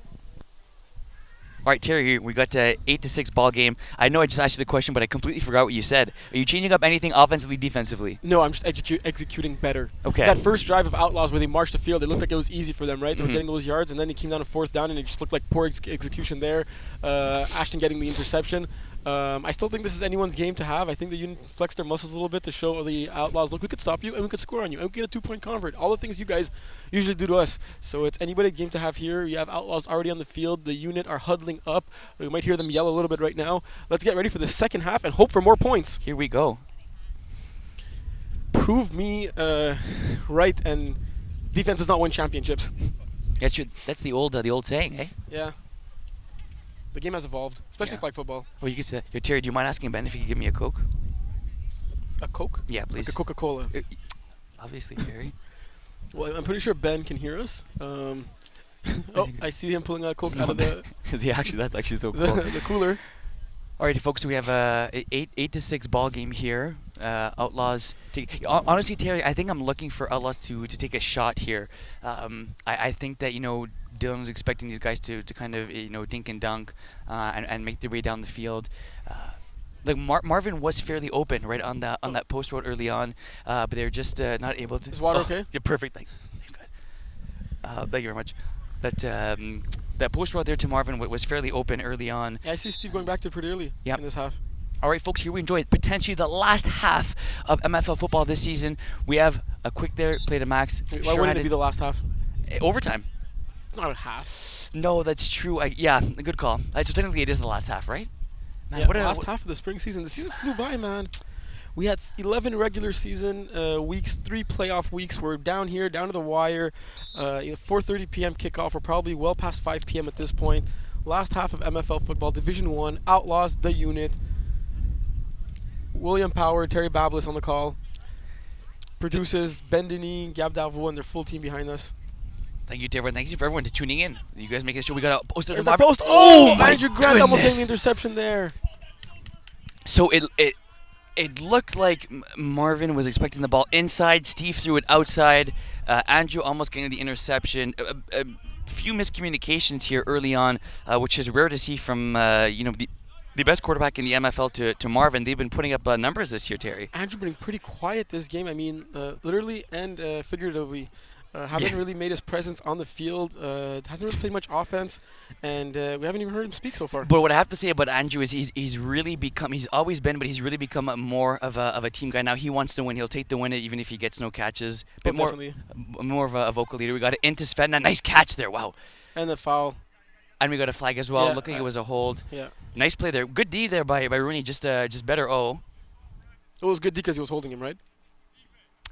All right, Terry, here we got 8-6 ball game. I know I just asked you the question, but I completely forgot what you said. Are you changing up anything offensively, defensively? No, I'm just executing better. Okay. That first drive of Outlaws where they marched the field, it looked like it was easy for them, right? They were getting those yards, and then they came down to fourth down, and it just looked like poor execution there. Ashton getting the interception. I still think this is anyone's game to have. I think the unit flexed their muscles a little bit to show the Outlaws, look, we could stop you and we could score on you and we could get a 2-point convert. All the things you guys usually do to us. So it's anybody's game to have here. You have Outlaws already on the field. The unit are huddling up. We might hear them yell a little bit right now. Let's get ready for the second half and hope for more points. Here we go. Prove me right, and defense does not win championships. That's the old saying, eh? Yeah. The game has evolved, especially flag football. Well, you could say, Terry, do you mind asking Ben if he could give me a Coke? A Coke? Yeah, please. Like a Coca-Cola. Obviously, Terry. Well, I'm pretty sure Ben can hear us. Oh, I see him pulling out a Coke out of the... That's actually so cool. the cooler. All right, folks, so we have a 8-6 ball game here. Outlaws. Honestly, Terry, I think I'm looking for Outlaws to take a shot here. I think that, Dylan was expecting these guys to kind of, dink and dunk and make their way down the field. like Marvin was fairly open right on that post route early on, but they were just not able to. Is water okay? Yeah, perfect. Thanks, thank you very much. That post route there to Marvin was fairly open early on. Yeah, I see Steve going back to it pretty early in this half. All right, folks, here we enjoy potentially the last half of MFL football this season. We have a quick there, play to max. Why wouldn't it be the last half? Overtime. Not a half. No, that's true. Yeah, good call. So technically it is the last half, right? Man, Yeah, last half of the spring season. The season flew by, man. We had 11 regular season weeks, 3 playoff weeks. We're down here, down to the wire. 4:30 p.m. kickoff. We're probably well past 5 p.m. at this point. Last half of MFL football, Division 1, Outlaws, the unit. William Power, Terry Bablis on the call. Produces Ben Denis, Gab Darvaux, and their full team behind us. Thank you to everyone. Thank you for everyone tuning in. You guys making sure we got a poster. There's the post. Oh, my Andrew Grant almost goodness. getting the interception there. So it looked like Marvin was expecting the ball inside. Steve threw it outside. Andrew almost getting the interception. A few miscommunications here early on, which is rare to see from the best quarterback in the MFL to Marvin. They've been putting up numbers this year, Terry. Andrew been pretty quiet this game. I mean, literally and figuratively. Haven't really made his presence on the field. Hasn't really played much offense, and we haven't even heard him speak so far. But what I have to say about Andrew is he's really become. He's always been, but he's really become more of a team guy now. He wants to win. He'll take the win even if he gets no catches. But more of a vocal leader. We got it into Sven. A nice catch there. Wow. And the foul. And we got a flag as well. Yeah, Looked like it was a hold. Yeah. Nice play there. Good D there by Rooney. Just better O. It was good because he was holding him, right?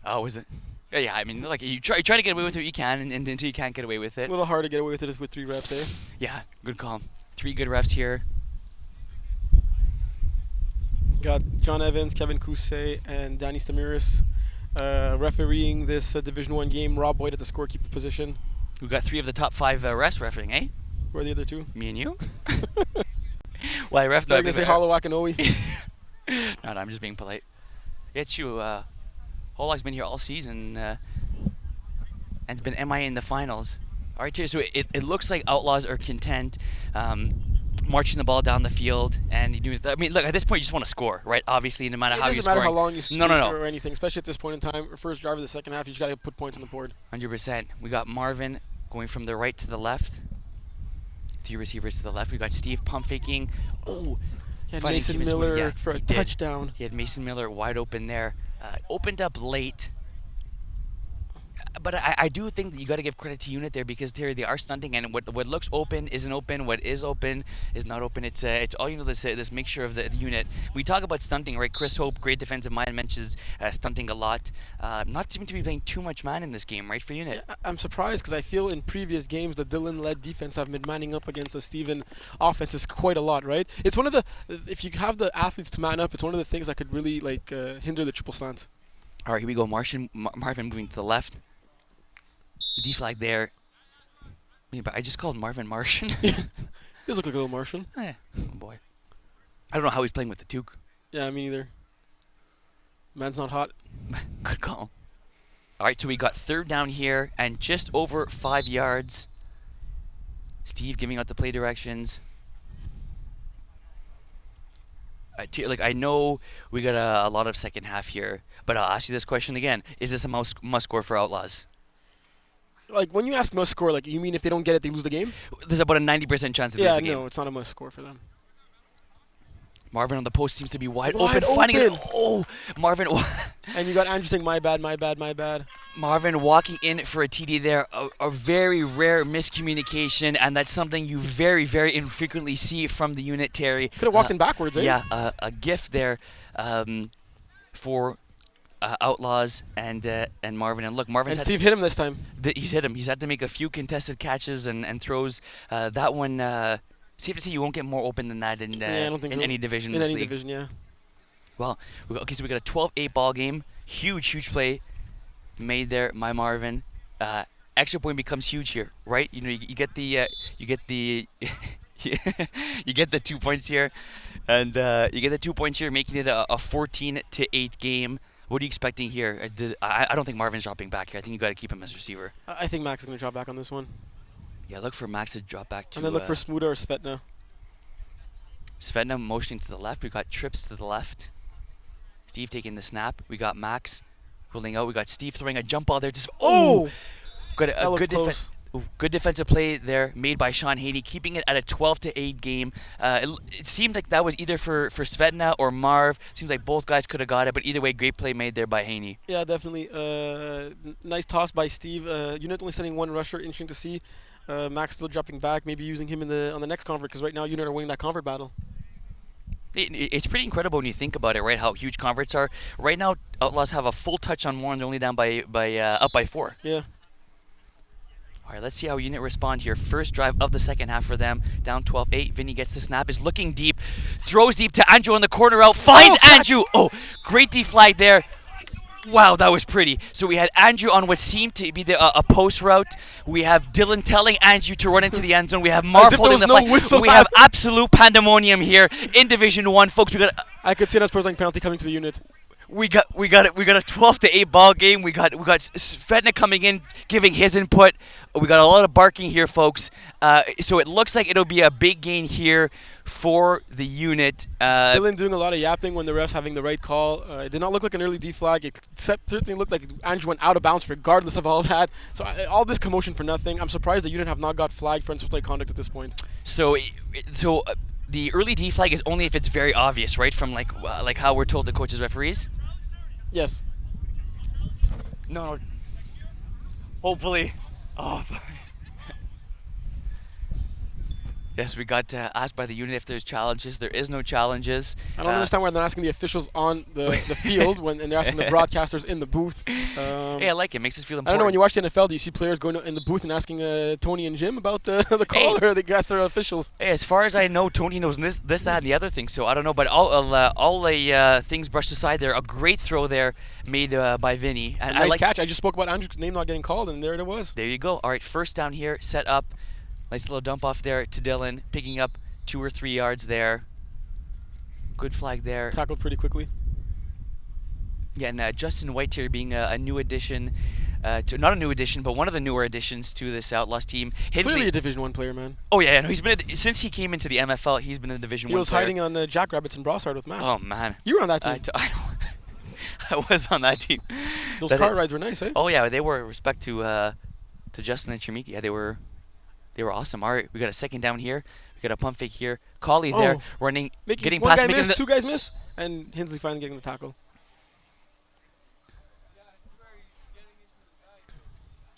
Oh, is it? Yeah, I mean, like you try to get away with it, you can, and until you can't get away with it. A little hard to get away with it with 3 reps, eh? Yeah, good call. 3 good refs here. Got John Evans, Kevin Cousset, and Danny Stamiris refereeing this Division 1 game. Rob Boyd at the scorekeeper position. We got 3 of the top 5 refs refereeing, eh? Where are the other 2? Me and you. Well, I ref. I'm gonna say Holowak No, I'm just being polite. It's you. Holowak's been here all season and it's been MIA in the finals. All right, so it looks like Outlaws are content marching the ball down the field and you do. I mean, look, at this point you just want to score, right? Obviously, no matter how you're scoring. It doesn't matter how long you stick no. or anything, especially at this point in time. First drive of the second half, you just got to put points on the board. 100%. We got Marvin going from the right to the left. 3 receivers to the left. We got Steve pump faking. Oh, he had Mason Miller for a touchdown. He had Mason Miller wide open there. Opened up late. But I do think that you got to give credit to unit there because Terry, they are stunting, and what looks open isn't open. What is open is not open. It's all this mixture of the unit. We talk about stunting, right? Chris Hope, great defensive mind, mentions stunting a lot. Not seeming to be playing too much man in this game, right, for unit. Yeah, I'm surprised because I feel in previous games the Dylan-led defense have been manning up against the Steven offense is quite a lot, right? It's one of the if you have the athletes to man up, it's one of the things that could really hinder the triple slants. All right, here we go. Marvin moving to the left. D flag there. I mean, but I just called Marvin Martian. He does look like a little Martian. Oh boy. I don't know how he's playing with the toque. Yeah, me neither. Man's not hot. Good call. All right, so we got 3rd down here and just over 5 yards. Steve giving out the play directions. I know we got a lot of second half here, but I'll ask you this question again. Is this a must score for Outlaws? Like, when you ask must score, you mean if they don't get it, they lose the game? There's about a 90% chance they lose the game. Yeah, no, it's not a must score for them. Marvin on the post seems to be wide open. Finding it. Oh, Marvin. And you got Andrew saying, my bad, my bad, my bad. Marvin walking in for a TD there. A very rare miscommunication, and that's something you very, very infrequently see from the unit, Terry. Could have walked in backwards, eh? Yeah, a gift there for Outlaws and Marvin. And look, Marvin's and Steve hit him this time. He's hit him. He's had to make a few contested catches and throws. That one, safe to say you won't get more open than that in I don't think so. any division in this any league. division, yeah. Well, so we got a 12-8 ball game. Huge play made there by Marvin. Extra point becomes huge here, right? You know, you get the you get the 2 points here, and you get the 2 points here, making it a 14-8 game. What are you expecting here? I don't think Marvin's dropping back here. I think you got to keep him as receiver. I think Max is going to drop back on this one. Yeah, look for Max to drop back to. And then look for Smuda or Svetna. Svedna motioning to the left. We got trips to the left. Steve taking the snap. We got Max rolling out. We got Steve throwing a jump ball there. Just got a good defensive play there made by Sean Haney, keeping it at a 12-8 game. It seemed like that was either for Svedna or Marv. Seems like both guys could have got it, but either way, great play made there by Haney. Yeah, definitely. Nice toss by Steve. Unit only sending one rusher. Interesting to see. Max still dropping back, maybe using him on the next convert, because right now Unit are winning that convert battle. It's pretty incredible when you think about it, right? How huge converts are. Right now, Outlaws have a full touch on more, and they're only down up by 4. Yeah. All right, let's see how Unit respond here. First drive of the second half for them. Down 12-8. Vinny gets the snap, is looking deep, throws deep to Andrew on the corner out, finds Andrew. Oh, great deflag there. Wow, that was pretty. So we had Andrew on what seemed to be a post route. We have Dylan telling Andrew to run into the end zone. We have Marv holding the flag. We have absolute pandemonium here in Division 1, folks. I could see that Spurs penalty coming to the Unit. We got a 12-8 ball game. We got Svetna coming in, giving his input. We got a lot of barking here, folks. So it looks like it'll be a big gain here for the Unit. Dylan doing a lot of yapping when the refs having the right call. It did not look like an early deflag. It certainly looked like Andrew went out of bounds regardless of all that. So all this commotion for nothing. I'm surprised the Unit have not got flagged for unsportsmanlike conduct at this point. So the early deflag is only if it's very obvious, right? From like how we're told the coaches, referees. Yes. No. Hopefully. Oh. Yes, we got asked by the Unit if there's challenges. There is no challenges. I don't understand why they're asking the officials on the field and they're asking the broadcasters in the booth. Hey, I like it. Makes us feel important. I don't know, when you watch the NFL, do you see players going in the booth and asking Tony and Jim about the call, or they ask their officials? Hey, as far as I know, Tony knows this, that, and the other thing. So I don't know, but all the things brushed aside there. A great throw there made by Vinny. And nice catch. I just spoke about Andrew's name not getting called, and there it was. There you go. All right, first down here, set up. Nice little dump off there to Dylan, picking up 2 or 3 yards there. Good flag there. Tackled pretty quickly. Yeah, and Justin White here being a new addition, not a new addition, but one of the newer additions to this Outlaws team. He's clearly a Division 1 player, man. Oh yeah, no, he's been since he came into the MFL. He's been a Division 1 player. He was hiding on Jackrabbits and Brossard with Matt. Oh man, you were on that team. I was on that team. Those car rides were nice, eh? Oh yeah, they were. Respect to Justin and Chimiki. Yeah, they were awesome. All right, we got a second down here. We got a pump fake here. Collie there running, getting past. Two guys miss, and Hensley finally getting the tackle.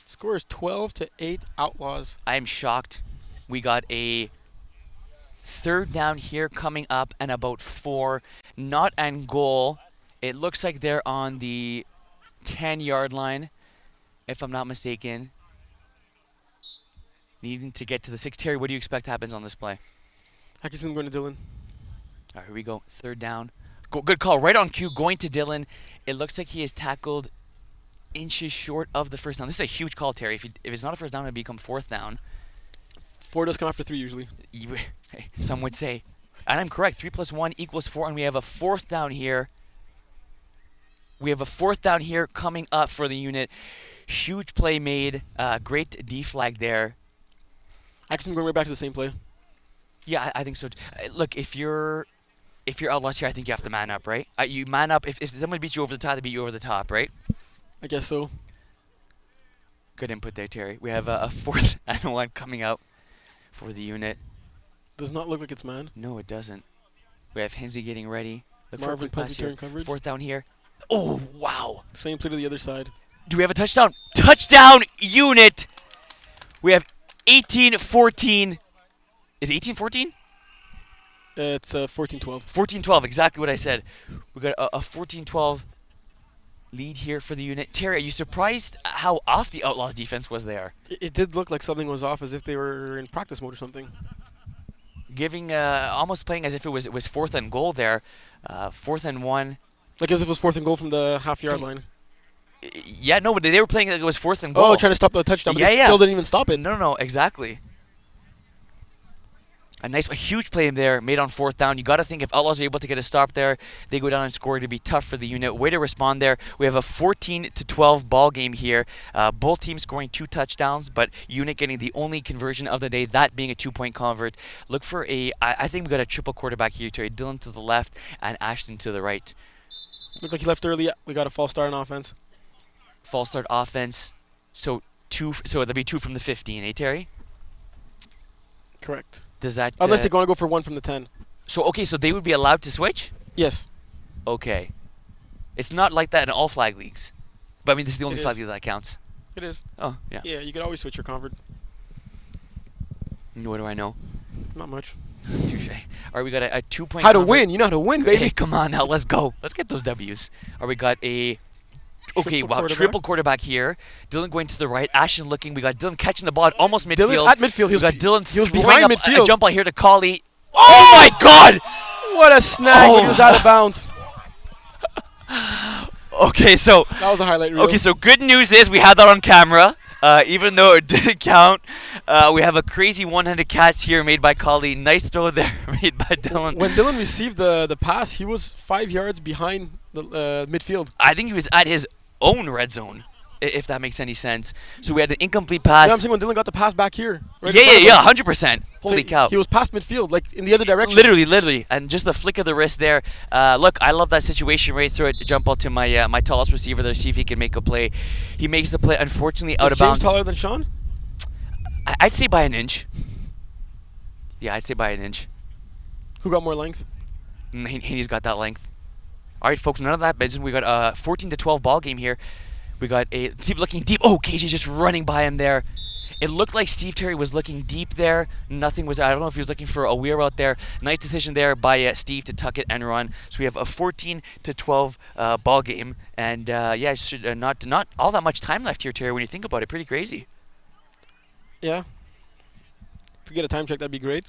Score is 12-8 Outlaws. I am shocked. We got a third down here coming up and about 4. Not on goal. It looks like they're on the 10-yard line, if I'm not mistaken. Needing to get to the 6. Terry, what do you expect happens on this play? I can see them going to Dylan. All right, here we go. Third down. Good call. Right on cue, going to Dylan. It looks like he is tackled inches short of the first down. This is a huge call, Terry. If it's not a first down, it'll become 4th down. 4 does come after 3 usually. Some would say. And I'm correct. 3 + 1 = 4, and we have a 4th down here. We have a 4th down here coming up for the Unit. Huge play made. Great deflag there. I can see them going right back to the same play. Yeah, I think so. Look, if you're Outlaws here, I think you have to man up, right? You man up. If someone beats you over the top, they beat you over the top, right? I guess so. Good input there, Terry. We have a 4th and 1 coming out for the Unit. Does not look like it's man. No, it doesn't. We have Hensley getting ready. Look Marvin for a quick pass here. Coverage. 4th down here. Oh, wow. Same play to the other side. Do we have a touchdown? Touchdown, Unit. We have 18-14. Is it 18-14? It's 14-12. 14-12, exactly what I said. We got a 14-12 lead here for the Unit. Terry, are you surprised how off the Outlaws defense was there? It did look like something was off, as if they were in practice mode or something. Giving, almost playing as if it was 4th and goal there. 4th and 1. Like as if it was 4th and goal from the half-yard line. Yeah, no, but they were playing like it was 4th and goal. Oh, trying to stop the touchdown, but they still didn't even stop it. No, exactly. A huge play in there made on 4th down. You got to think if Outlaws are able to get a stop there, they go down and score. It'd be tough for the unit. Way to respond there. We have a 14-12 ball game here. Both teams scoring 2 touchdowns, but unit getting the only conversion of the day, that being a 2-point convert. Look for I think we got a triple quarterback here, Terry. Dylan to the left and Ashton to the right. Looked like he left early. We got a false start on offense. False start offense. So that'd be 2 from the 15, eh, Terry? Correct. Does that Unless they want to go for 1 from the 10. So they would be allowed to switch? Yes. Okay. It's not like that in all flag leagues. But I mean, this is the only It flag is. league that counts. It is. Oh, yeah. Yeah, you could always switch your convert. What do I know? Not much. Touche. All right, we got a 2-point How to convert. win. You know how to win, Hey, baby. come on now. Let's go. Let's get those W's. All right, we got a... Okay, Triple wow, quarterback. triple quarterback here. Dylan going to the right. Ashton looking. We got Dylan catching the ball at almost midfield. Dylan at midfield. We got Dylan he was throwing behind up midfield. a jump ball here to Collie. Oh my God! What a snag when he was out of bounds. Okay, so That was a highlight reel. Okay, so good news is we had that on camera. Even though it didn't count, we have a crazy one-handed catch here made by Collie. Nice throw there made by Dylan. When Dylan received the pass, he was 5 yards behind the midfield. I think he was at his own red zone, if that makes any sense. So we had an incomplete pass. Yeah, I'm saying when Dylan got the pass back here. Right Yeah, in front of us. 100%. Holy So cow. He was past midfield, like in the other direction. Literally, and just the flick of the wrist there. Look, I love that situation. Right through it, jump out to my my tallest receiver there, see if he can make a play. He makes the play, unfortunately, out Is of James bounds. taller than Sean? I'd say by an inch. Yeah, I'd say by an inch. Who got more length? Haney's got that length. All right, folks, none of that business. We got a 14-12 ball game here. We got Steve looking deep. Oh, KJ just running by him there. It looked like Steve Terry was looking deep there. Nothing was. I don't know if he was looking for a weir out there. Nice decision there by Steve to tuck it and run. So we have a 14-12 ball game, and yeah, should not all that much time left here, Terry. When you think about it, pretty crazy. Yeah. If we get a time check, that'd be great.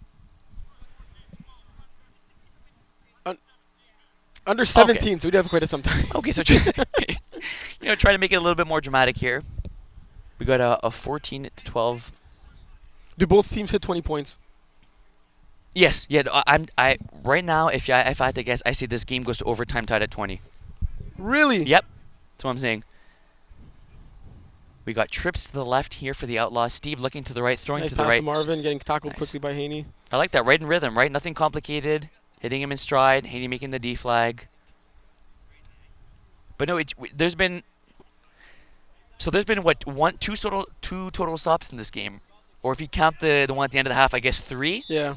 Under 17, so we'd have quite some time. Okay, so try to make it a little bit more dramatic here. We got a 14-12. Do both teams hit 20 points? Yes, yeah. I right now, if I had to guess, I say this game goes to overtime, tied at 20. Really? Yep, that's what I'm saying. We got trips to the left here for the Outlaws. Steve looking to the right, throwing Nice to the pass right. to Marvin, getting tackled Nice. quickly by Haney. I like that, right in rhythm, right? Nothing complicated. Hitting him in stride. Haney making the D flag. But no, there's been what two total stops in this game, or if you count the one at the end of the half, I guess 3. Yeah.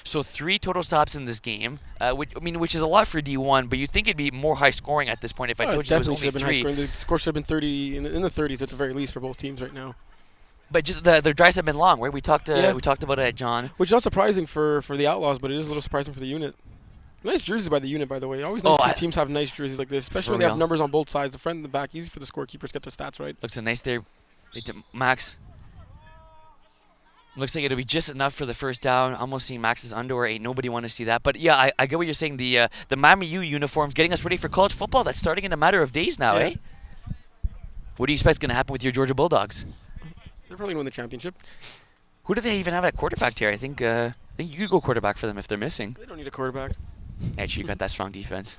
So 3 total stops in this game, which is a lot for D1. But you'd think it'd be more high scoring at this point if I told you it was definitely only should have been high 3. scoring. The score should have been 30 in the 30s at the very least for both teams right now. But just the drives have been long, right? We talked about it, John. Which is not surprising for the Outlaws, but it is a little surprising for the unit. Nice jerseys by the unit, by the way. Always nice to see teams have nice jerseys like this, especially For when they have real. numbers on both sides. The front and the back, easy for the scorekeepers to get their stats right. Looks so nice there. Max. Looks like it'll be just enough for the first down. Almost seeing Max's underwear. Ain't nobody want to see that. But yeah, I get what you're saying. The Miami U uniforms getting us ready for college football. That's starting in a matter of days now, Yeah. eh? What do you expect is going to happen with your Georgia Bulldogs? They're probably going to win the championship. Who do they even have at quarterback here? I think you could go quarterback for them if they're missing. They don't need a quarterback. Actually, you got that strong defense.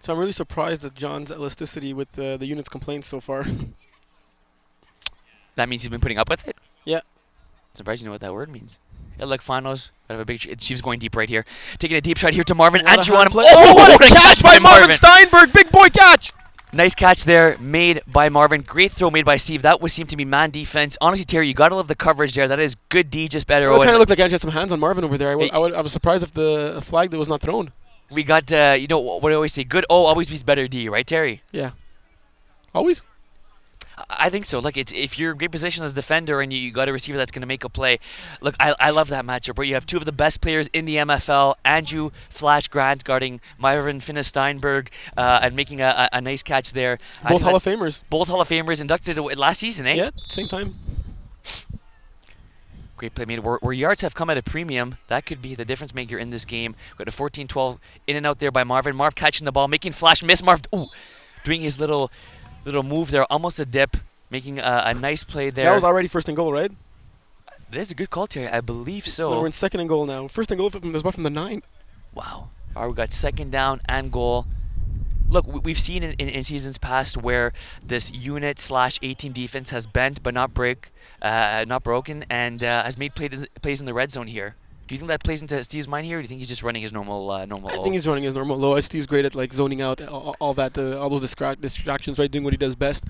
So I'm really surprised at John's elasticity with the unit's complaints so far. That means he's been putting up with it? Yeah. Surprised you know what that word means. Yeah, look, finals. Gotta have a big. Chiefs going deep right here. Taking a deep shot here to Marvin. What a Andrew on him. hand play. Oh, What a catch by Marvin Steinberg! Big boy catch! Nice catch there made by Marvin. Great throw made by Steve. That seemed to be man defense. Honestly, Terry, you gotta love the coverage there. That is good D, just better. It kind of looked like Andrew had some hands on Marvin over there. I was surprised if the flag that was not thrown. We got, what I always say, good O always means better D, right, Terry? Yeah. Always? I think so. Like, if you're in great position as a defender and you got a receiver that's going to make a play, look, I love that matchup where you have 2 of the best players in the MFL, Andrew Flash Grant guarding Myron Finnes-Steinberg and making a nice catch there. Both Hall of Famers. Both Hall of Famers inducted last season, eh? Yeah, same time. Great play made. Where yards have come at a premium, that could be the difference maker in this game. Got a 14-12 in and out there by Marvin. Marv catching the ball, making Flash miss. Marv, doing his little move there, almost a dip, making a nice play there. That was already first and goal, right? That's a good call, Terry. I believe So we're so. in second and goal now. First and goal from the 9. Wow. All right, we got second down and goal. Look, we've seen in seasons past where this unit / A-team defense has bent but not broken, and has made plays in the red zone here. Do you think that plays into Steve's mind here, or do you think he's just running his normal I O? think he's running his normal low. Steve's great at like zoning out all those distractions, right? Doing what he does best.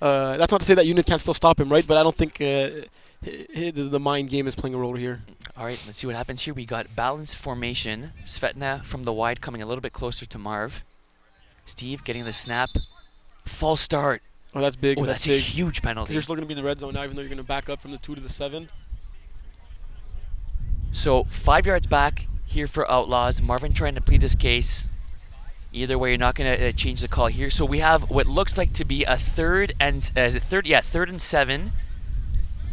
That's not to say that unit can't still stop him, right? But I don't think the mind game is playing a role here. All right, let's see what happens here. We got balanced formation. Svetna from the wide coming a little bit closer to Marv. Steve getting the snap. False start. Oh, that's big. Oh, that's a big. huge Because penalty. you're still going to be in the red zone now, even though you're going to back up from the 2 to the 7. So 5 yards back here for Outlaws. Marvin trying to plead his case. Either way, you're not going to change the call here. So we have what looks like to be a third and is it third? Yeah, 3rd and 7,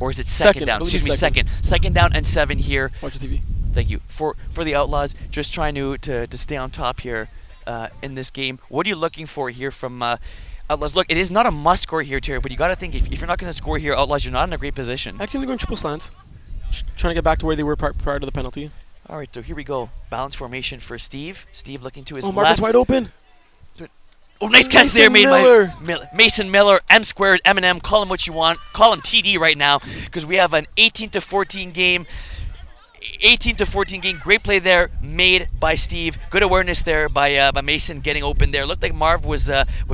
or is it second down? I believe Excuse me, it's second. second down and 7 here. Watch the TV. Thank you for the Outlaws. Just trying to stay on top here in this game. What are you looking for here from Outlaws? Look, it is not a must score here, Terry, but you got to think if you're not going to score here, Outlaws, you're not in a great position. Actually, they're going triple slants. Trying to get back to where they were prior to the penalty. All right, so here we go. Balance formation for Steve. Steve looking to his Oh, Marvin's left. wide open. Oh, nice catch Mason there made Miller. by Mason Miller. M squared, M&M. Call him what you want. Call him TD right now because we have an 18-14 game. 18-14 game. Great play there made by Steve. Good awareness there by Mason getting open there. Looked like Marv was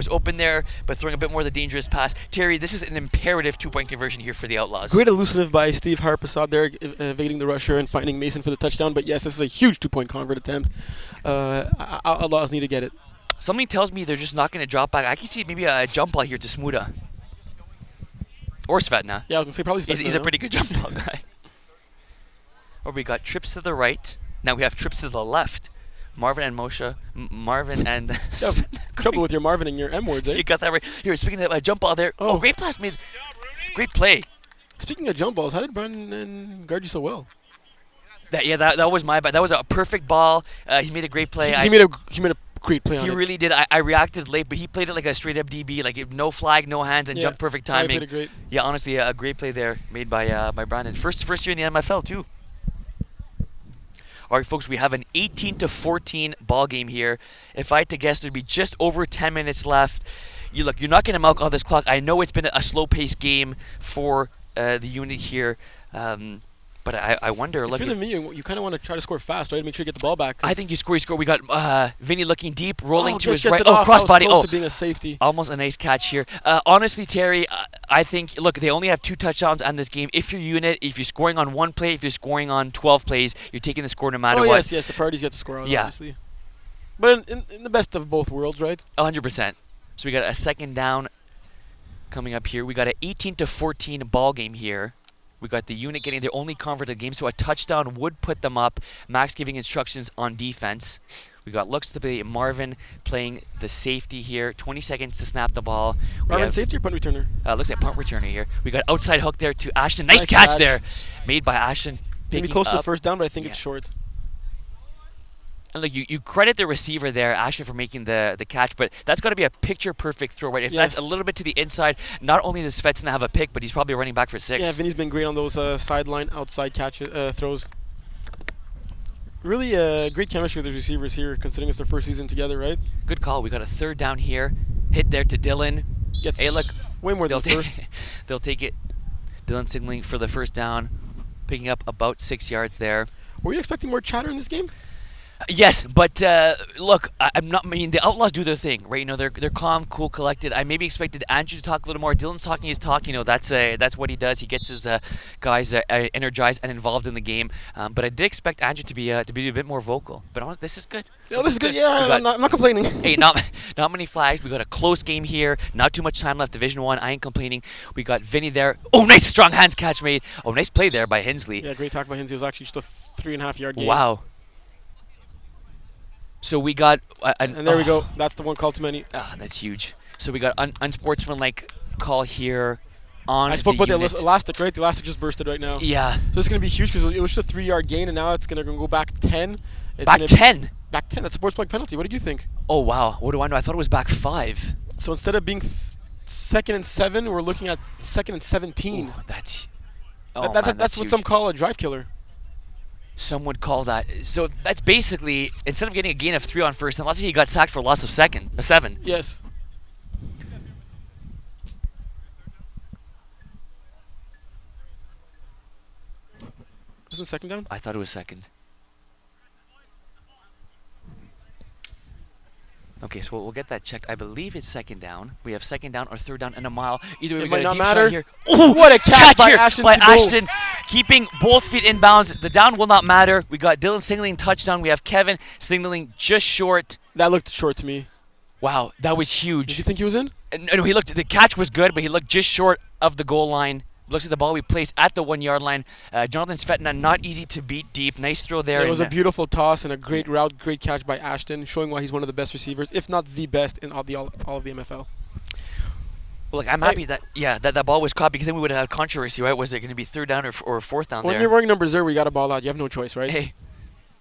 open there, but throwing a bit more of the dangerous pass. Terry, this is an imperative 2-point conversion here for the Outlaws. Great elusive by Steve Harpasad there, evading the rusher and finding Mason for the touchdown. But yes, this is a huge 2-point convert attempt. Outlaws need to get it. Something tells me they're just not going to drop back. I can see maybe a jump ball here to Smuda. Or Svetna. Yeah, I was going to say probably Svetna, He's a no? pretty good jump ball guy. Or we got trips to the right. Now we have trips to the left. Marvin and Moshe. Marvin and... You have trouble with your Marvin and your M words, eh? You got that right. Here, speaking of a jump ball there. Oh, great pass made. Great play. Speaking of jump balls, how did Brandon guard you so well? That was my bad. That was a perfect ball. He made a great play. He made a great play on He it. really did. I reacted late, but he played it like a straight up DB, like no flag, no hands, and jump perfect No, he timing. played it great. Yeah, honestly, a great play there made by Brandon. First year in the MFL too. All right, folks, we have an 18-14 ball game here. If I had to guess, there'd be just over 10 minutes left. You're not going to milk all this clock. I know it's been a slow-paced game for the unit here, but I wonder. If you're the Vinny, you kind of want to try to score fast, right? Make sure you get the ball back. I think you score. We got Vinny looking deep, rolling to his gets right. it Oh, off. That was crossbody. close Oh, to being a safety. almost a nice catch here. Honestly, Terry, I think, look, they only have 2 touchdowns on this game. If your unit, if you're scoring on 1 play, if you're scoring on 12 plays, you're taking the score no matter what. Yes, the priorities you have to score on, Yeah. obviously. But in the best of both worlds, right? 100%. So we got a second down coming up here. We got an 18-14 ball game here. We got the unit getting their only converted game, so a touchdown would put them up. Max giving instructions on defense. We got looks to be Marvin playing the safety here. 20 seconds to snap the ball. Marvin, safety or punt returner? Looks like punt returner here. We got outside hook there to Ashton. Nice catch there, made by Ashton. It's going to be close to the first down, but I think it's short. And look, you credit the receiver there, Ashton, for making the catch, but that's got to be a picture-perfect throw, right? If that's a little bit to the inside, not only does Svetsna have a pick, but he's probably running back for 6. Yeah, Vinny's been great on those sideline, outside throws. Really great chemistry with the receivers here, considering it's their first season together, right? Good call. We got a third down here. Hit there to Dylan. Gets hey, look, way more than the first. They'll take it. Dylan signaling for the first down, picking up about 6 yards there. Were you expecting more chatter in this game? Yes, but look, I'm not. I mean, the Outlaws do their thing, right? You know, they're calm, cool, collected. I maybe expected Andrew to talk a little more. Dylan's talking his talk. You know, that's what he does. He gets his guys energized and involved in the game. But I did expect Andrew to be a bit more vocal. But this is good. This is good. Yeah, I'm not complaining. Hey, not many flags. We got a close game here. Not too much time left. Division 1. I ain't complaining. We got Vinny there. Oh, nice strong hands catch made. Oh, nice play there by Hensley. Yeah, great tackle by Hensley. It was actually just a 3.5 yard gain. Wow. So we got... and there we go. That's the one call too many. That's huge. So we got unsportsmanlike call here on I spoke about unit. the elastic, right? The elastic just bursted right now. Yeah. So this is going to be huge because it was just a 3 yard gain, and now it's going to go back 10. Back 10? Back 10. That's a sportsmanlike penalty. What did you think? Oh, wow. What do I know? I thought it was back 5. So instead of being 2nd and 7, we're looking at 2nd and 17. Ooh, that's... Oh, That's man, what huge. some call a drive killer. Some would call that. So that's basically, instead of getting a gain of 3 on first, unless he got sacked for a loss of 7. Yes. Was it second down? I thought it was second. Okay, so we'll get that checked. I believe it's second down. We have second down or third down and a mile. Either way, It we might got a not deep matter. shot here. Ooh, What a catch by here Ashton by Thibault. Ashton, keeping both feet inbounds. The down will not matter. We got Dylan signaling touchdown. We have Kevin signaling just short. That looked short to me. Wow, that was Did huge. you think he was in? No, he looked. The catch was good, but he looked just short of the goal line. Looks like the ball we placed at the 1 yard line. Jonathan Svetna, not easy to beat deep. Nice throw there. It was a beautiful toss and a great route, great catch by Ashton, showing why he's one of the best receivers, if not the best in all of the MFL. Well, look, I'm happy that that ball was caught, because then we would have had controversy, right? Was it going to be third down or fourth down When there? you're wearing number 0, you got to ball out. You have no choice, right? Hey,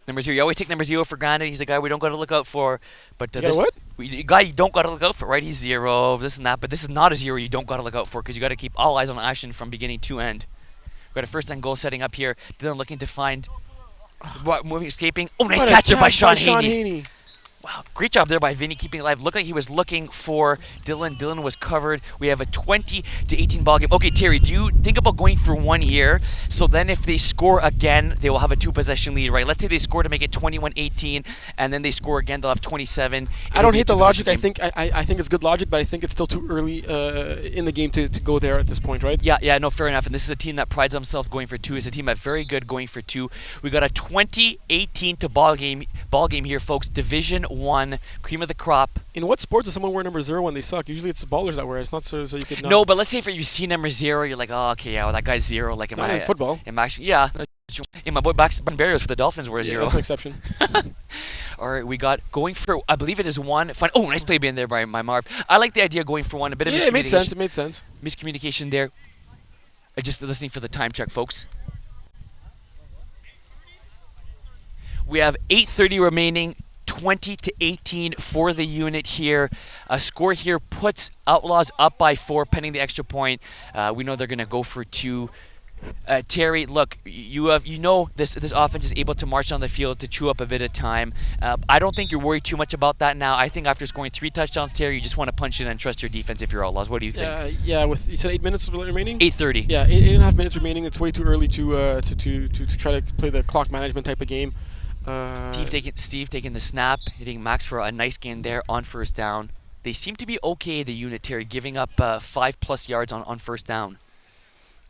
number 0. You always take number 0 for granted. He's a guy we don't got to look out for. But You gotta what? A guy you don't got to look out for, right? He's 0, this and that. But this is not a 0 you don't got to look out for, because you got to keep all eyes on Ashton from beginning to end. Got a first and goal setting up here. Dylan looking to find moving, escaping. Oh, nice What a catch there by catch Sean Sean Haney. Haney. Wow, great job there by Vinny keeping it alive. Looked like he was looking for Dylan. Dylan was covered. We have a 20-18 ball game. Okay, Terry, do you think about going for 1 here? So then if they score again, they will have a 2-possession lead, right? Let's say they score to make it 21-18, and then they score again, they'll have 27. I don't hate the logic. I I think it's good logic, but I think it's still too early in the game to go there at this point, right? Yeah, no, fair enough. And this is a team that prides themselves going for 2. It's a team that's very good going for 2. We got a 20-18 to ball game here, folks. Division 1, cream of the crop. In what sports does someone wear number 0 when they suck? Usually it's the ballers that wear it. It's not so you could. No, but let's say if you see number 0, you're like, oh, okay, yeah, well, that guy's 0. Like in Not in football. Yeah. In my boy Braxton Barrios for the Dolphins wear 0. That's an exception. All right, we got going for, I believe it is 1. Oh, nice play being there by Marv. I like the idea of going for 1. A bit of Yeah, miscommunication. it made sense. Miscommunication there. Just listening for the time check, folks. We have 8:30 remaining. 20-18 for the unit here. A score here puts Outlaws up by 4, pending the extra point. We know they're going to go for 2. Terry, look, you know this offense is able to march on the field to chew up a bit of time. I don't think you're worried too much about that now. I think after scoring 3 touchdowns, Terry, you just want to punch in and trust your defense if you're Outlaws. What do you think? Yeah. With you said 8 minutes remaining. 8:30. Yeah, 8.5 minutes remaining. It's way too early to try to play the clock management type of game. Steve taking the snap, hitting Max for a nice gain there on first down. They seem to be okay, the unit, Terry, giving up 5+ yards on first down.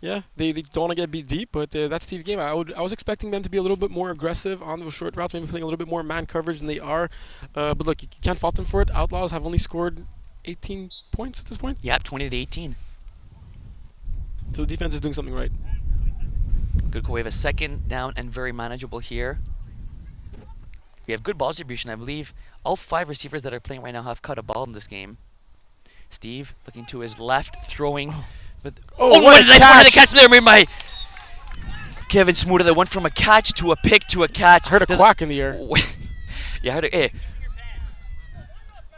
Yeah, they don't want to get beat deep, but that's the game. I was expecting them to be a little bit more aggressive on those short routes, maybe playing a little bit more man coverage than they are. But look, you can't fault them for it. Outlaws have only scored 18 points at this point. Yep, 20-18. So the defense is doing something right. Good call. We have a second down and very manageable here. We have good ball distribution. I believe all 5 receivers that are playing right now have caught a ball in this game. Steve looking to his left, throwing. What a nice catch. one to catch there made by Kevin Smoother. That went from a catch to a pick to a catch. I heard a quack in the air. Yeah, I heard a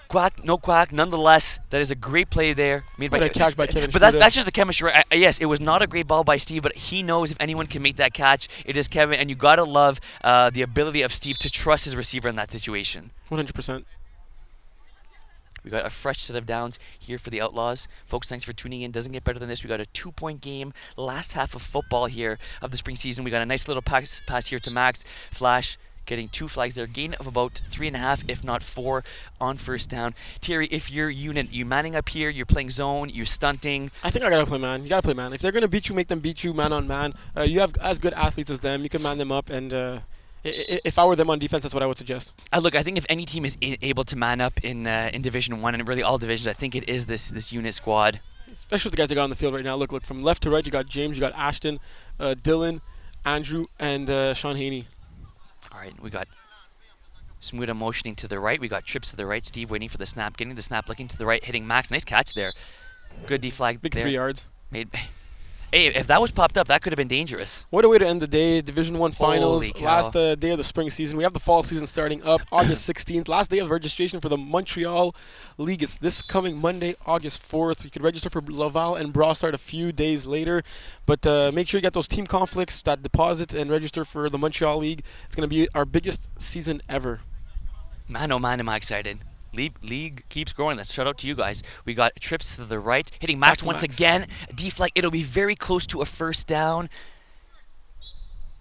quack, no quack. Nonetheless, that is a great play there made by What a catch by Kevin But Smoother. that's just the chemistry. Right? Yes, it was not a great ball by Steve, but he knows if anyone can make that catch, it is Kevin. And you gotta love the ability of Steve to trust his receiver in that situation. 100%. We got a fresh set of downs here for the Outlaws. Folks, thanks for tuning in. Doesn't get better than this. We got a 2-point game, last half of football here of the spring season. We got a nice little pass here to Max. Flash getting 2 flags there. Gain of about 3.5, if not 4, on first down. Terry, if you're unit, you manning up here, you're playing zone, you're stunting. I think I gotta play man. You gotta play man. If they're gonna beat you, make them beat you man on man. You have as good athletes as them. You can man them up, and if I were them on defense, that's what I would suggest. Look, I think if any team is able to man up in Division 1 and really all divisions, I think it is this unit squad. Especially with the guys that got on the field right now. Look, from left to right, you got James, you got Ashton, Dylan, Andrew, and Sean Haney. All right, we got Smuda motioning to the right. We got trips to the right. Steve waiting for the snap, getting the snap, looking to the right, hitting Max. Nice catch there. Good D flag Big there. 3 yards. Made Hey, if that was popped up, that could have been dangerous. What a way to end the day. Division 1 finals. Holy cow. Last day of the spring season. We have the fall season starting up August 16th. Last day of registration for the Montreal League is this coming Monday, August 4th. You can register for Laval and Brossard a few days later. But make sure you get those team conflicts, that deposit, and register for the Montreal League. It's going to be our biggest season ever. Man, oh man, am I excited. League keeps growing. Let's shout out to you guys. We got trips to the right. Hitting Max once again. Deflect. It'll be very close to a first down.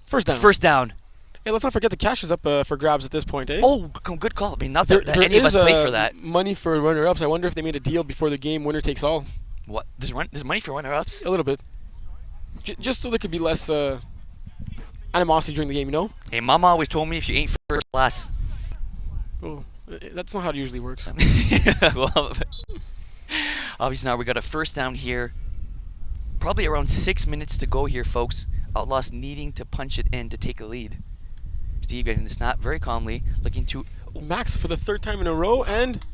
First down. First down. Hey, let's not forget the cash is up for grabs at this point, eh? Oh, good call. I mean, not that There any of us is, play for that. money for runner-ups. I wonder if they made a deal before the game, winner takes all. What? There's money for runner-ups? A little bit. Just so there could be less animosity during the game, you know? Hey, Mama always told me if you ain't first class. Oh, that's not how it usually works. Well, obviously now we got a first down here. Probably around 6 minutes to go here, folks. Outlaws needing to punch it in to take a lead. Steve getting the snap very calmly, looking to... Max for the third time in a row, and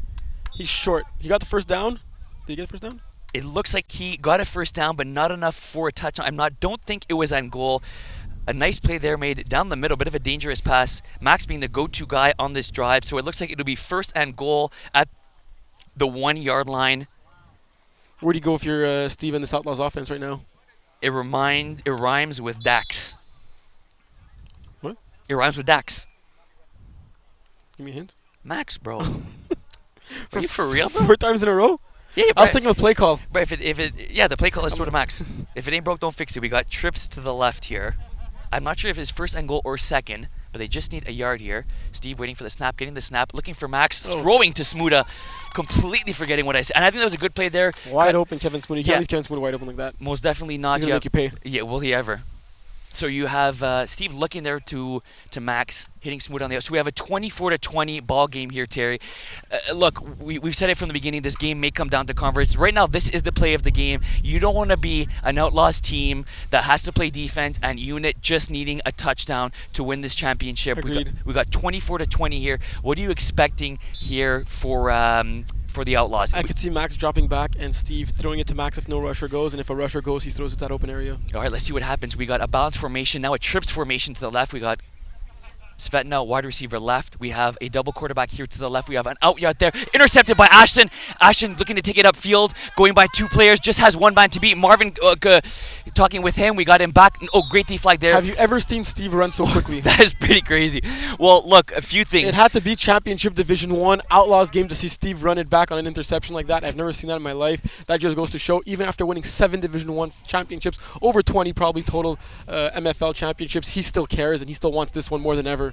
he's short. He got the first down. Did he get the first down? It looks like he got a first down, but not enough for a touchdown. Don't think it was on goal. A nice play there made down the middle, bit of a dangerous pass. Max being the go-to guy on this drive, so it looks like it'll be first and goal at the 1 yard line. Where do you go if you're Steve in this Outlaws offense right now? It rhymes with Dax. What? It rhymes with Dax. Give me a hint. Max, bro. Are you for real, bro? 4 times in a row? Yeah, I was thinking of play call. But the play call is throw to Max. If it ain't broke, don't fix it. We got trips to the left here. I'm not sure if it's first and goal or second, but they just need a yard here. Steve waiting for the snap, getting the snap, looking for Max, throwing to Smuda, completely forgetting what I said. And I think that was a good play there. Wide open, Kevin Smoot. You Yeah. can't leave Kevin Smoot wide open like that. Most definitely not. He's going to make you pay. Yeah, will he ever? So you have Steve looking there to Max, hitting Smoot on the out. So we have a 24-20 ball game here, Terry. Look, we've said it from the beginning. This game may come down to converts. Right now, this is the play of the game. You don't want to be an Outlaws team that has to play defense and unit just needing a touchdown to win this championship. Agreed. We got 24-20 here. What are you expecting here for the Outlaws? I could see Max dropping back and Steve throwing it to Max if no rusher goes, and if a rusher goes, he throws it that open area. All right, let's see what happens. We got a balance formation, now a trips formation to the left. We got Svetna, wide receiver left. We have a double quarterback here to the left. We have an out yard there, intercepted by Ashton. Ashton looking to take it upfield, going by 2 players, just has 1 man to beat. Marvin talking with him. We got him back. Oh, great deflag there. Have you ever seen Steve run so quickly? That is pretty crazy. Well, look, a few things. It had to be Championship Division 1 Outlaws game to see Steve run it back on an interception like that. I've never seen that in my life. That just goes to show, even after winning 7 Division 1 championships, over 20 probably total MFL championships, he still cares and he still wants this one more than ever.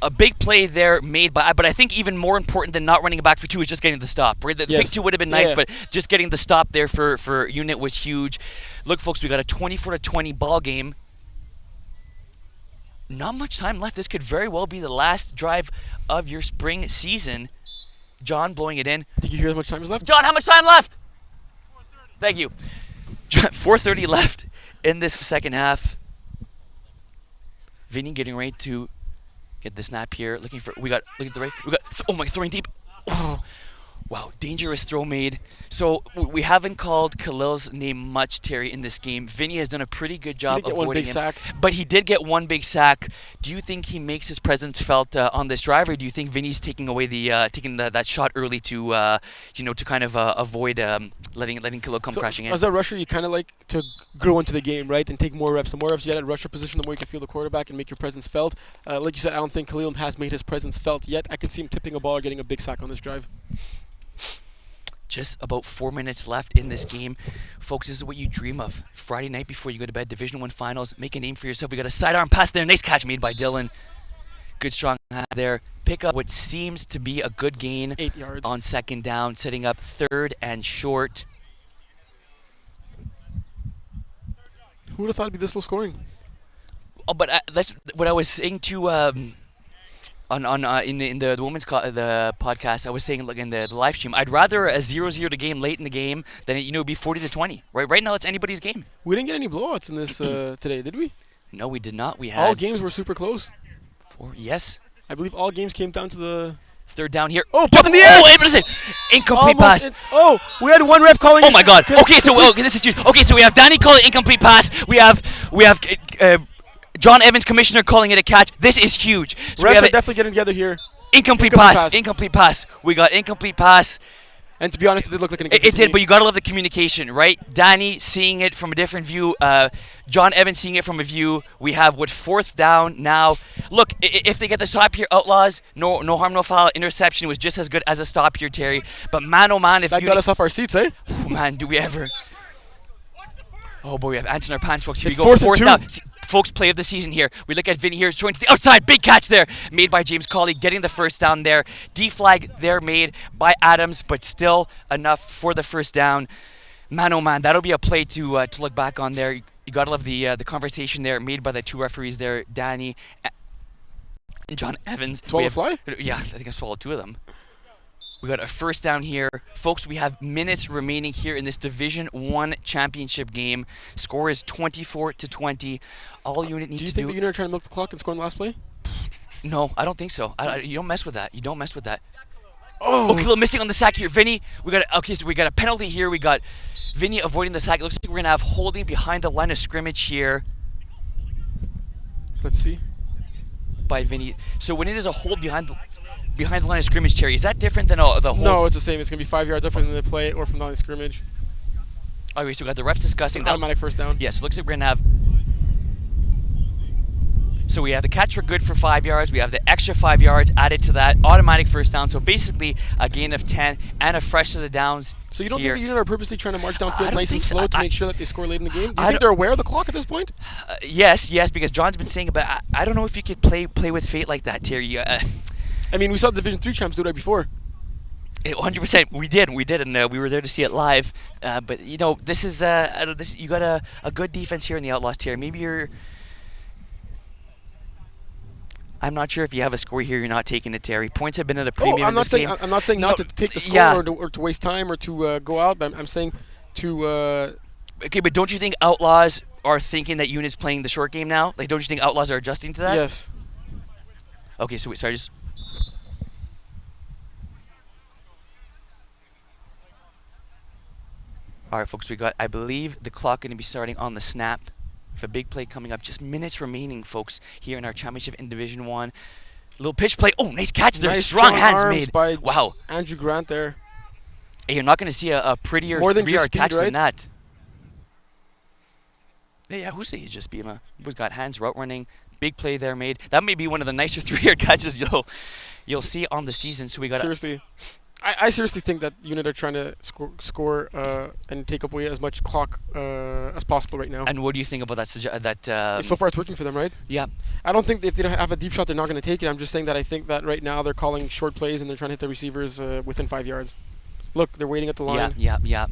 A big play there made by, but I think even more important than not running it back for 2 is just getting the stop. Right? The Yes. big 2 would have been nice, Yeah. but just getting the stop there for unit was huge. Look, folks, we got a 24-20 ball game. Not much time left. This could very well be the last drive of your spring season. John blowing it in. Did you hear how much time is left? John, how much time left? 4:30. Thank you. 4:30 left in this second half. Vinny getting ready to get the snap here. Look at the right. Oh my, throwing deep. Oh, wow, dangerous throw made. So we haven't called Khalil's name much, Terry, in this game. Vinny has done a pretty good job He did get avoiding one big him. sack. But he did get 1 big sack. Do you think he makes his presence felt on this drive, or do you think Vinny's taking away that shot early to to kind of avoid letting Khalil come crashing in? As a rusher, you kind of like to grow into the game, right, and take more reps. The more reps you get at rusher position, the more you can feel the quarterback and make your presence felt. Like you said, I don't think Khalil has made his presence felt yet. I can see him tipping a ball or getting a big sack on this drive. Just about 4 minutes left in this game. Folks, this is what you dream of. Friday night before you go to bed, Division 1 finals. Make a name for yourself. We got a sidearm pass there. Nice catch made by Dylan. Good strong hand there. Pick up what seems to be a good gain 8 yards. on second down, setting up 3rd and short. Who would have thought it'd be this low scoring? Oh, but that's what I was saying to in the women's the podcast. I was saying, like, in the live stream, I'd rather a 0-0 to game late in the game than it be 40-20. Right now it's anybody's game. We didn't get any blowouts in this today, did we? No, we did not. We had All games were super close. 4. Yes. I believe all games came down to the Third down here. Oh, pop in the air! Oh, wait, what is it? Incomplete pass. We had one ref calling. Oh my God. Okay, so this is huge. Okay, so we have Danny calling incomplete pass. We have John Evans, commissioner, calling it a catch. This is huge. So refs we have are definitely getting together here. incomplete pass. Incomplete pass. We got incomplete pass. And to be honest, it did look like an It did, but you gotta love the communication, right? Danny seeing it from a different view, John Evans seeing it from a view. We have with fourth down now. Look, if they get the stop here, Outlaws, no harm, no foul. Interception was just as good as a stop here, Terry. But man, oh man, if that got us off our seats, eh? Oh, man, do we ever? Oh boy, we have ants in our pants, folks. Here It's we go. fourth and down. See, folks, play of the season here. We look at Vinny here, throwing to the outside. Big catch there, made by James Colley, getting the first down there. D-flag there made by Adams, but still enough for the first down. Man, oh man, that'll be a play to look back on there. You gotta love the conversation there made by the two referees there, Danny and John Evans. Swallow a fly? Yeah, I think I swallowed two of them. We got a first down here. Folks, we have minutes remaining here in this Division 1 championship game. Score is 24-20. All unit needs to do... Do you think the unit are trying to milk the clock and score in the last play? No, I don't think so. You don't mess with that. You don't mess with that. Oh! Okay, missing on the sack here. Vinny, we got a penalty here. We got Vinny avoiding the sack. It looks like we're going to have holding behind the line of scrimmage here. Let's see. By Vinny. So when it is a hold behind the line of scrimmage, Terry, is that different than the hold? No, it's the same. It's going to be 5 yards different than the play or from the line of scrimmage. Okay, so we got the refs discussing that. Automatic first down. Yes, looks like we're going to have... So we have the catch for good for 5 yards. We have the extra 5 yards added to that. Automatic first down. So basically a gain of 10 and a fresh to the downs. So you don't here. think the unit are purposely trying to march downfield nice and slow to make sure that they score late in the game? Do you I think they're aware of the clock at this point? Yes, because John's been saying it, but I don't know if you could play with fate like that, Terry. I mean, we saw the Division 3 champs do that before. 100%, we did, and we were there to see it live. But you know, this is you got a good defense here in the Outlaws, Terry. Maybe you're. I'm not sure if you have a score here. You're not taking it, Terry. Points have been at a premium in this game. I'm not saying not to take the score or to waste time or to go out, but I'm saying to. Okay, but don't you think Outlaws are thinking that unit's playing the short game now? Like, don't you think Outlaws are adjusting to that? Yes. Okay, so sorry, just. All right, folks, we got, I believe, the clock going to be starting on the snap. A big play coming up. Just minutes remaining, folks, here in our championship in Division 1. Little pitch play. Oh, nice catch there. Nice strong hands made. By wow. Andrew Grant there. Hey, you're not going to see a prettier more than 3-yard catch right? than that. Yeah, who say you just beat him? We've got hands, route running. Big play there made. That may be one of the nicer 3-yard catches you'll see on the season. So we got seriously. I seriously think that unit are trying to score and take away as much clock as possible right now. And what do you think about that? So far, it's working for them, right? Yeah. I don't think if they don't have a deep shot, they're not going to take it. I'm just saying that I think that right now they're calling short plays and they're trying to hit the receivers within 5 yards. Look, they're waiting at the line. Yeah.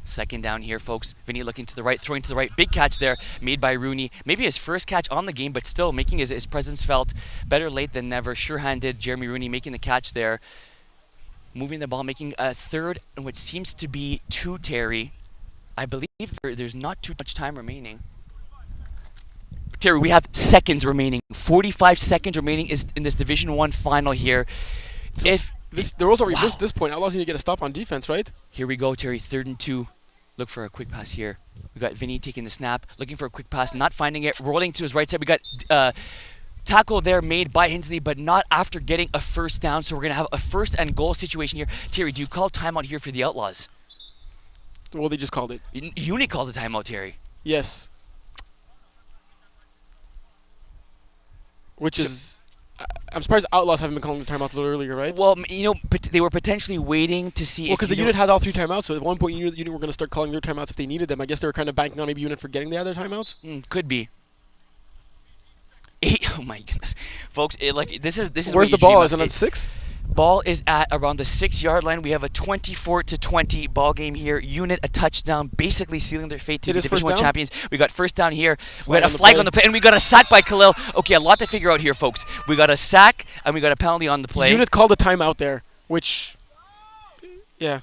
Second down here, folks. Vinny looking to the right, throwing to the right. Big catch there made by Rooney. Maybe his first catch on the game, but still making his presence felt. Better late than never. Sure-handed Jeremy Rooney making the catch there. Moving the ball, making a third and what seems to be 2, Terry. I believe there's not too much time remaining. Terry, we have seconds remaining. 45 seconds remaining is in this Division 1 final here. So the rules are reversed at this point. Outlaws need to get a stop on defense, right? Here we go, Terry. 3rd and 2. Look for a quick pass here. We got Vinny taking the snap, looking for a quick pass, not finding it, rolling to his right side. We got tackle there made by Hinsley, but not after getting a first down. So we're going to have a first and goal situation here. Terry, do you call timeout here for the Outlaws? Well, they just called it. Unit called the timeout, Terry. Yes. Which is... I'm surprised Outlaws haven't been calling the timeouts a little earlier, right? Well, you know, they were potentially waiting to see. Well, because the unit had all 3 timeouts, so at one point unit were going to start calling their timeouts if they needed them. I guess they were kind of banking on maybe unit forgetting they had their timeouts. Could be. Oh my goodness, folks! This is. Where's the ball? Is it on 6? Ball is at around the 6-yard line. We have a 24-20 ball game here. Unit a touchdown, basically sealing their fate to be Division 1 champions. We got first down here. We got a flag on the play, and we got a sack by Khalil. Okay, a lot to figure out here, folks. We got a sack, and we got a penalty on the play. Unit called a timeout there, which, yeah.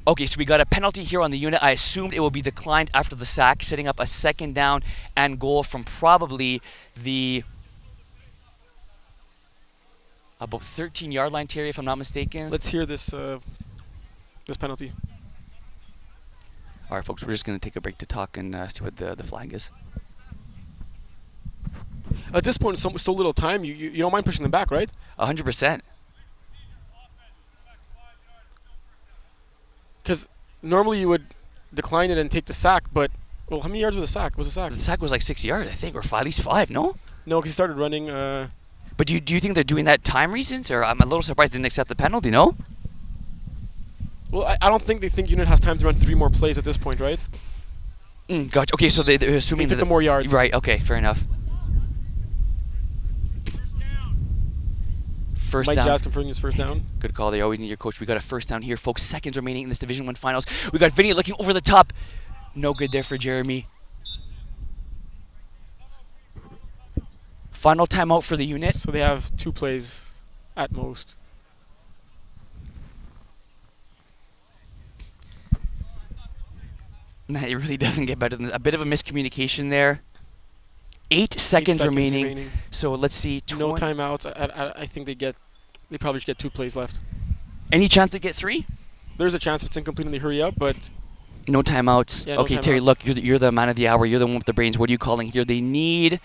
Okay, so we got a penalty here on the unit. I assumed it will be declined after the sack, setting up a 2nd down and goal from probably the about 13-yard line, Terry, if I'm not mistaken. Let's hear this this penalty. All right, folks, we're just going to take a break to talk and see what the flag is. At this point, it's so little time. You don't mind pushing them back, right? 100%. Because normally you would decline it and take the sack, but well, how many yards was the sack? Was the sack? The sack was like 6 yards, I think, or at least 5. No. No, because he started running. But do you think they're doing that time reasons, or I'm a little surprised they didn't accept the penalty? No. Well, I don't think they think Unit has time to run 3 more plays at this point, right? Gotcha. Okay, so they're assuming They took that the more yards. Right. Okay. Fair enough. First Mike down. Jazz confirming his first down. Good call. They always need your coach. We got a first down here, folks. Seconds remaining in this Division 1 finals. We got Vinny looking over the top. No good there for Jeremy. Final timeout for the unit. So they have 2 plays at most. Nah, it really doesn't get better than this. A bit of a miscommunication there. 8 seconds remaining. So let's see. No timeouts. I think they probably should get 2 plays left. Any chance to get 3? There's a chance if it's incomplete and they hurry up, but No timeouts. Yeah, no Okay, Terry, timeouts. look, you're the man of the hour. You're the one with the brains. What are you calling here? They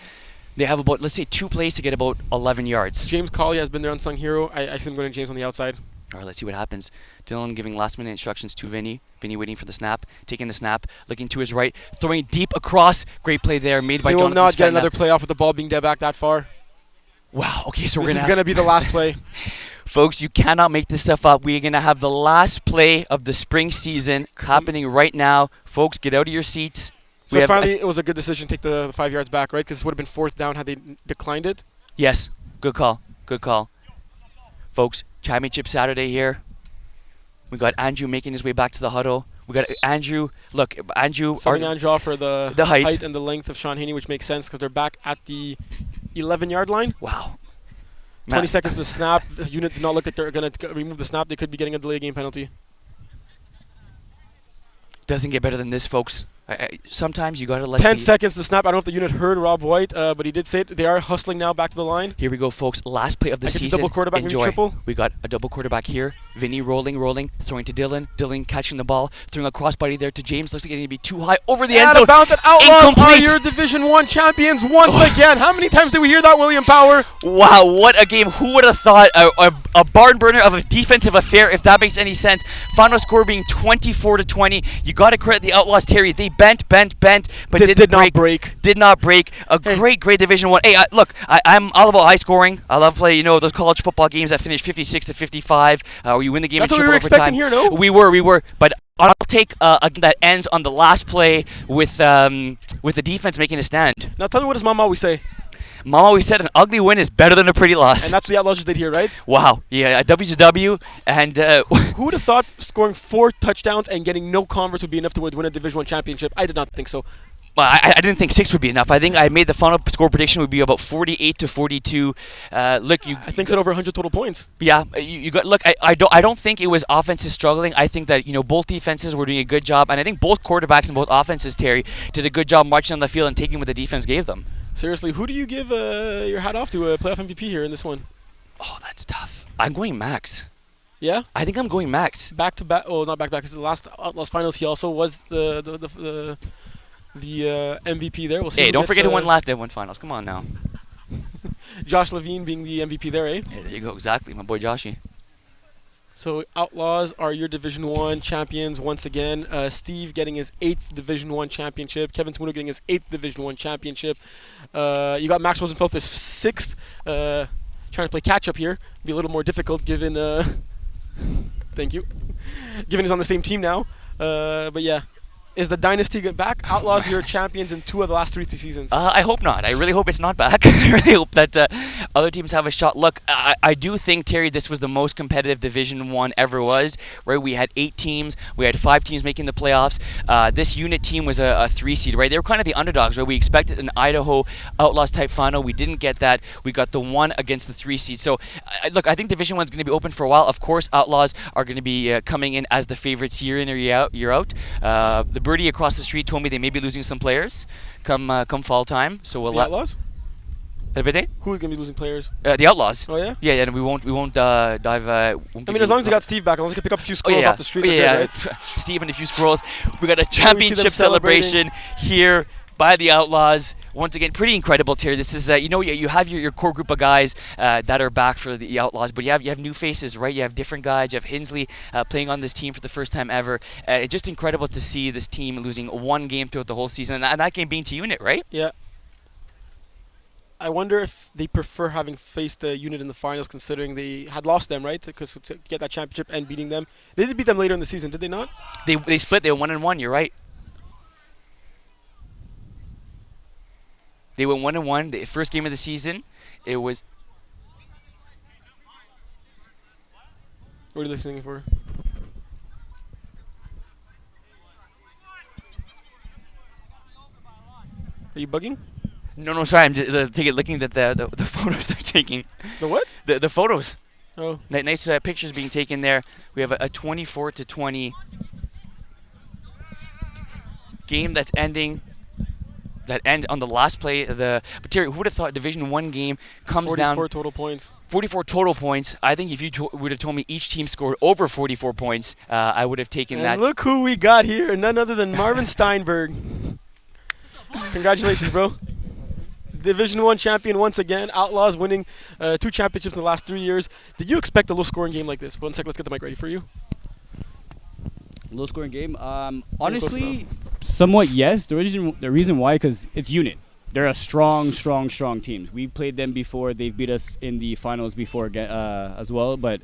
have about, let's say, 2 plays to get about 11 yards. James Colley has been their unsung hero. I see them going to James on the outside. All right, let's see what happens. Dylan giving last-minute instructions to Vinny. Vinny waiting for the snap, taking the snap, looking to his right, throwing deep across. Great play there, made by They will Jonathan not get Svenna. another play off with the ball being dead back that far. Wow, okay, so This is going to be the last play. Folks, you cannot make this stuff up. We're going to have the last play of the spring season happening right now. Folks, get out of your seats. So finally, it was a good decision to take the 5 yards back, right? Because this would have been 4th down had they declined it. Yes, good call. Good call. Folks, Championship Saturday here. We got Andrew making his way back to the huddle. We got Andrew. Look, Andrew. Subbing Andrew off for the height and the length of Sean Haney, which makes sense because they're back at the 11-yard line. Wow. 20 seconds to snap. Unit did not look like they're going to remove the snap. They could be getting a delay game penalty. Doesn't get better than this, folks. Sometimes you got to let 10 seconds to snap. I don't know if the unit heard Rob White, but he did say it. They are hustling now back to the line. Here we go, folks. Last play of the I guess season. double quarterback, maybe Enjoy. triple. We got a double quarterback here. Vinny rolling, throwing to Dylan. Dylan catching the ball, throwing a crossbody there to James. Looks like it's going to be too high over the end Out zone. of bounds and Outlaws are Incomplete. your Division 1 champions once again. How many times did we hear that, William Power? Wow, what a game. Who would have thought a barn burner of a defensive affair, if that makes any sense. Final score being 24-20. You got to credit the Outlaws, Terry. They bent, but Did not break. Did not break. Great Division 1. Hey, look, I'm all about high scoring. I love playing, those college football games that finish 56-55, where you win the game That's in what we triple were overtime. expecting here, no? We were. But I'll take a game that ends on the last play with the defense making a stand. Now tell me, what does Mom always say? Mom always said an ugly win is better than a pretty loss. And that's what the Outlaws just did here, right? Wow. Yeah, a WCW. And who would have thought scoring 4 touchdowns and getting no converts would be enough to win a Division 1 championship? I did not think so. Well, I didn't think 6 would be enough. I think I made the final score prediction would be about 48-42. Look, I think it's at over 100 total points. Yeah, you got. Look, I don't think it was offenses struggling. I think that both defenses were doing a good job, and I think both quarterbacks and both offenses, Terry, did a good job marching on the field and taking what the defense gave them. Seriously, who do you give your hat off to, a playoff MVP here in this one? Oh, that's tough. I'm going Max. Yeah? I think I'm going Max. Back to back. Oh, not back to back. Because the last Outlaws finals, he also was the MVP there. We'll see. Hey, don't forget who won last Div 1 finals. Come on now. Josh Levine being the MVP there, eh? Hey, there you go. Exactly, my boy Joshy. So Outlaws are your Division 1 champions once again. Steve getting his 8th Division 1 championship. Kevin Smuno getting his 8th Division 1 championship. You got Max Rosenfeld his 6th. Trying to play catch up here. Be a little more difficult given. Thank you. Given he's on the same team now. But yeah. Is the dynasty back? Outlaws are your champions in 2 of the last 3 seasons. I hope not. I really hope it's not back. I really hope that other teams have a shot. Look, I do think, Terry, this was the most competitive Division 1 ever was. Right? We had 8 teams. We had 5 teams making the playoffs. This unit team was a 3 seed, right? They were kind of the underdogs, right? We expected an Idaho Outlaws type final. We didn't get that. We got the 1 against the 3 seed. So, look, I think Division 1 is going to be open for a while. Of course, Outlaws are going to be coming in as the favorites year in or year out. The birdie across the street told me they may be losing some players come fall time. So we'll the Outlaws? Everyday? Who are going to be losing players? The Outlaws. Oh, yeah? Yeah, and we won't dive. Won't I mean, as long as they got Steve back, as long as they can pick up a few squirrels off the street. Yeah, Good, right? Steve and a few squirrels. We got a we see them championship celebration here by the Outlaws. Once again, pretty incredible, Terry. This is, you have your core group of guys that are back for the Outlaws, but you have new faces, right? You have different guys. You have Hinsley playing on this team for the first time ever. It's just incredible to see this team losing one game throughout the whole season, and that game being to Unit, right? Yeah. I wonder if they prefer having faced the Unit in the finals, considering they had lost them, right? To get that championship and beating them. They did beat them later in the season, did they not? They split. They were 1-1. You're right. They went 1-1. The first game of the season, it was. What are they singing for? Are you bugging? No, sorry. I'm just looking at the photos they're taking. The what? The photos. Oh. Nice pictures being taken there. We have a 24-20 game that's ending. That ends on the last play. But Terry, who would have thought Division 1 game comes 44 down 44 total points. 44 total points. I think if you would have told me each team scored over 44 points, I would have taken And that. look who we got here, none other than Marvin Steinberg. Congratulations, bro. Division 1 champion once again. Outlaws winning 2 championships in the last 3 years. Did you expect a low-scoring game like this? 1 sec, let's get the mic ready for you. Low-scoring game. Honestly, somewhat yes. The reason why, because it's Unit. They're a strong team. We've played them before. They've beat us in the finals before as well. But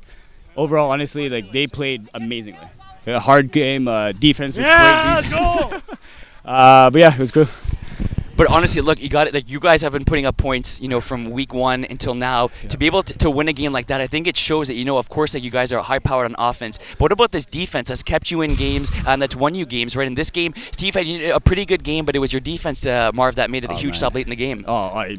overall, honestly, like they played amazingly. A hard game. Defense was crazy. Let's go! But yeah, it was cool. But honestly, look, you got it. Like you guys have been putting up points, from week 1 until now. Yeah. To be able to win a game like that, I think it shows that of course, that you guys are high-powered on offense. But what about this defense that's kept you in games and that's won you games, right? In this game, Steve had a pretty good game, but it was your defense, Marv, that made it a huge stop late in the game. I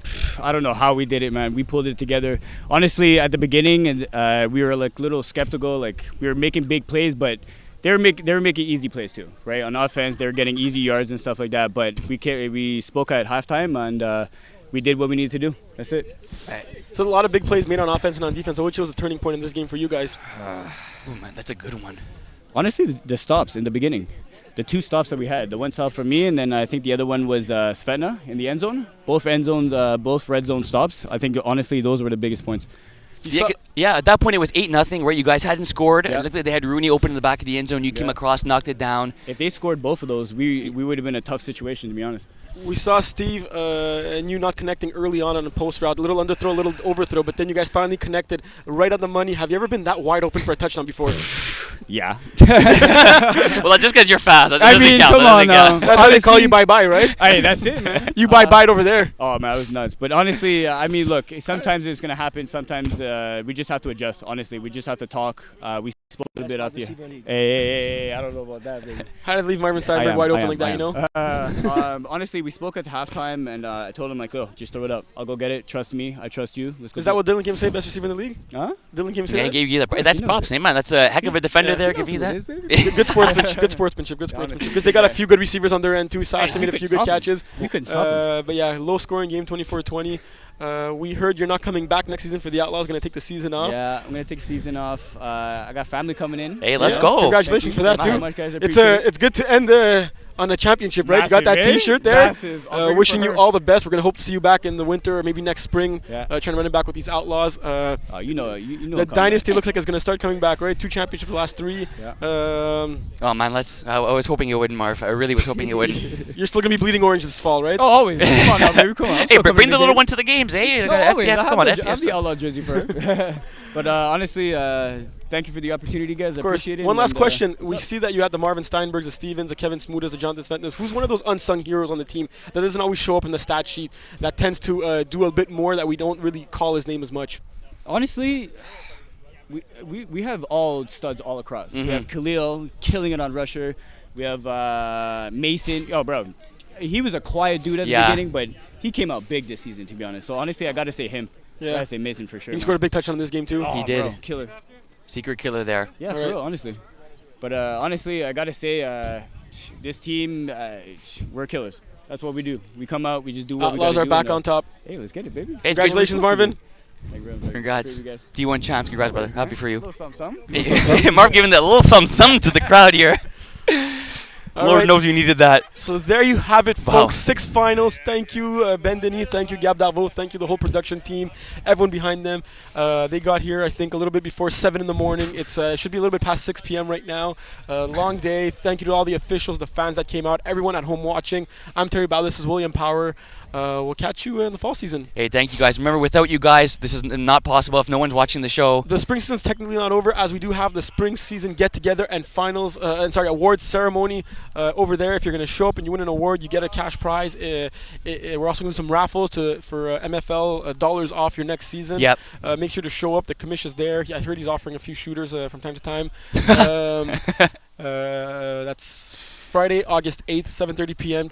don't know how we did it, man. We pulled it together. Honestly, at the beginning, and we were like a little skeptical. Like we were making big plays, but they were making easy plays too, right? On offense, they were getting easy yards and stuff like that. But we spoke at halftime and we did what we needed to do. That's it. So a lot of big plays made on offense and on defense. So what was a turning point in this game for you guys? Oh man, that's a good one. Honestly, the stops in the beginning. The 2 stops that we had. The one stop for me, and then I think the other one was Svetna in the end zone. Both red zone stops. I think honestly those were the biggest points. Yeah, at that point it was 8-0, right? You guys hadn't scored. Yeah. It looked like they had Rooney open in the back of the end zone. You came across, knocked it down. If they scored both of those, we would have been in a tough situation, to be honest. We saw Steve and you not connecting early on a post route. A little underthrow, a little overthrow, but then you guys finally connected right on the money. Have you ever been that wide open for a touchdown before? Yeah. Well, just because you're fast. That I mean, count. come on now. That's how they call you bye-bye, right? Hey, that's it, man. You bye-bye over there. Oh, man, that was nuts. But honestly, I mean, look, sometimes it's going to happen. Sometimes we just have to adjust, honestly. We just have to talk. We spoke a little bit after. Hey, I don't know about that, baby. How did leave Marvin Steinberg wide open like that, Honestly, we spoke at halftime, and I told him, like, oh, just throw it up. I'll go get it. Trust me. I trust you. Let's go. Is that what Dylan Kim said, best receiver in the league? Huh? Dylan Kim said Yeah, he that? gave you that. That's props, man. That's a heck of a defender there. Give you that. Good sportsmanship. Good sportsmanship. Because they got a few good receivers on their end too. Sash made a few good catches. You couldn't stop him. But yeah, low scoring game, 24-20. We heard you're not coming back next season for the Outlaws. Going to take the season off. Yeah, I'm gonna take the season off. I got family coming in. Hey, let's go. Congratulations for that Thank you too. so much, guys. I It's appreciate it. it's good to end on a championship, right? You got that Massive, eh? T-shirt there. Massive. I'll bring it Wishing for you her. all the best. We're gonna hope to see you back in the winter or maybe next spring. Yeah. Trying to run it back with these Outlaws. You know. The dynasty looks like it's gonna start coming back, right? 2 championships the last 3. Yeah. Oh man, I was hoping you wouldn't, Marv. I really was hoping you would. You're still gonna be bleeding orange this fall, right? Oh, always. Come on now, baby. Come on. I'm Hey, still bring coming the to little games. one to the games, eh? No, always. FPF, come on, I have the FPF. Outlaw jersey for her. But honestly, thank you for the opportunity, guys. I Of course. appreciate it. One last and, question. what's We up? see that you had the Marvin Steinbergs, the Stevens, the Kevin Smudas, the Jonathan Sventners. Who's one of those unsung heroes on the team that doesn't always show up in the stat sheet, that tends to do a bit more, that we don't really call his name as much? Honestly, we have all studs all across. Mhm. We have Khalil killing it on rusher. We have Mason. Oh, bro. He was a quiet dude at the beginning, but he came out big this season, to be honest. So, honestly, I got to say him. Yeah. I got to say Mason for sure. He man. scored a big touchdown in this game too. Oh, He did. bro, killer. Secret killer there. Yeah, All for right. real, honestly. But honestly, I got to say, this team, we're killers. That's what we do. We come out. We just do what Outlaws we are gotta do. back on top. Hey, let's get it, baby. Hey, it's Congratulations, Marvin. Thank you very much. Congrats. Crazy guys. D1 champs. Congrats, brother. Happy for you. Little something, Marv giving that little some to the crowd here. All Lord right. knows you needed that. So there you have it, Wow. folks. 6 finals. Thank you, Ben Denis. Thank you, Gab Darvaux. Thank you, the whole production team, everyone behind them. They got here, I think, a little bit before 7 in the morning. It should be a little bit past 6 p.m. right now. Long day. Thank you to all the officials, the fans that came out, everyone at home watching. I'm Terry Bow. This is William Power. We'll catch you in the fall season. Hey, thank you guys. Remember, without you guys, this is not possible if no one's watching the show. The spring season's technically not over, as we do have the spring season get-together and finals, awards ceremony over there. If you're going to show up and you win an award, you get a cash prize. We're also doing some raffles for MFL dollars off your next season. Yep. Make sure to show up. The commission's there. I heard he's offering a few shooters from time to time. That's Friday, August 8th, 7:30 p.m.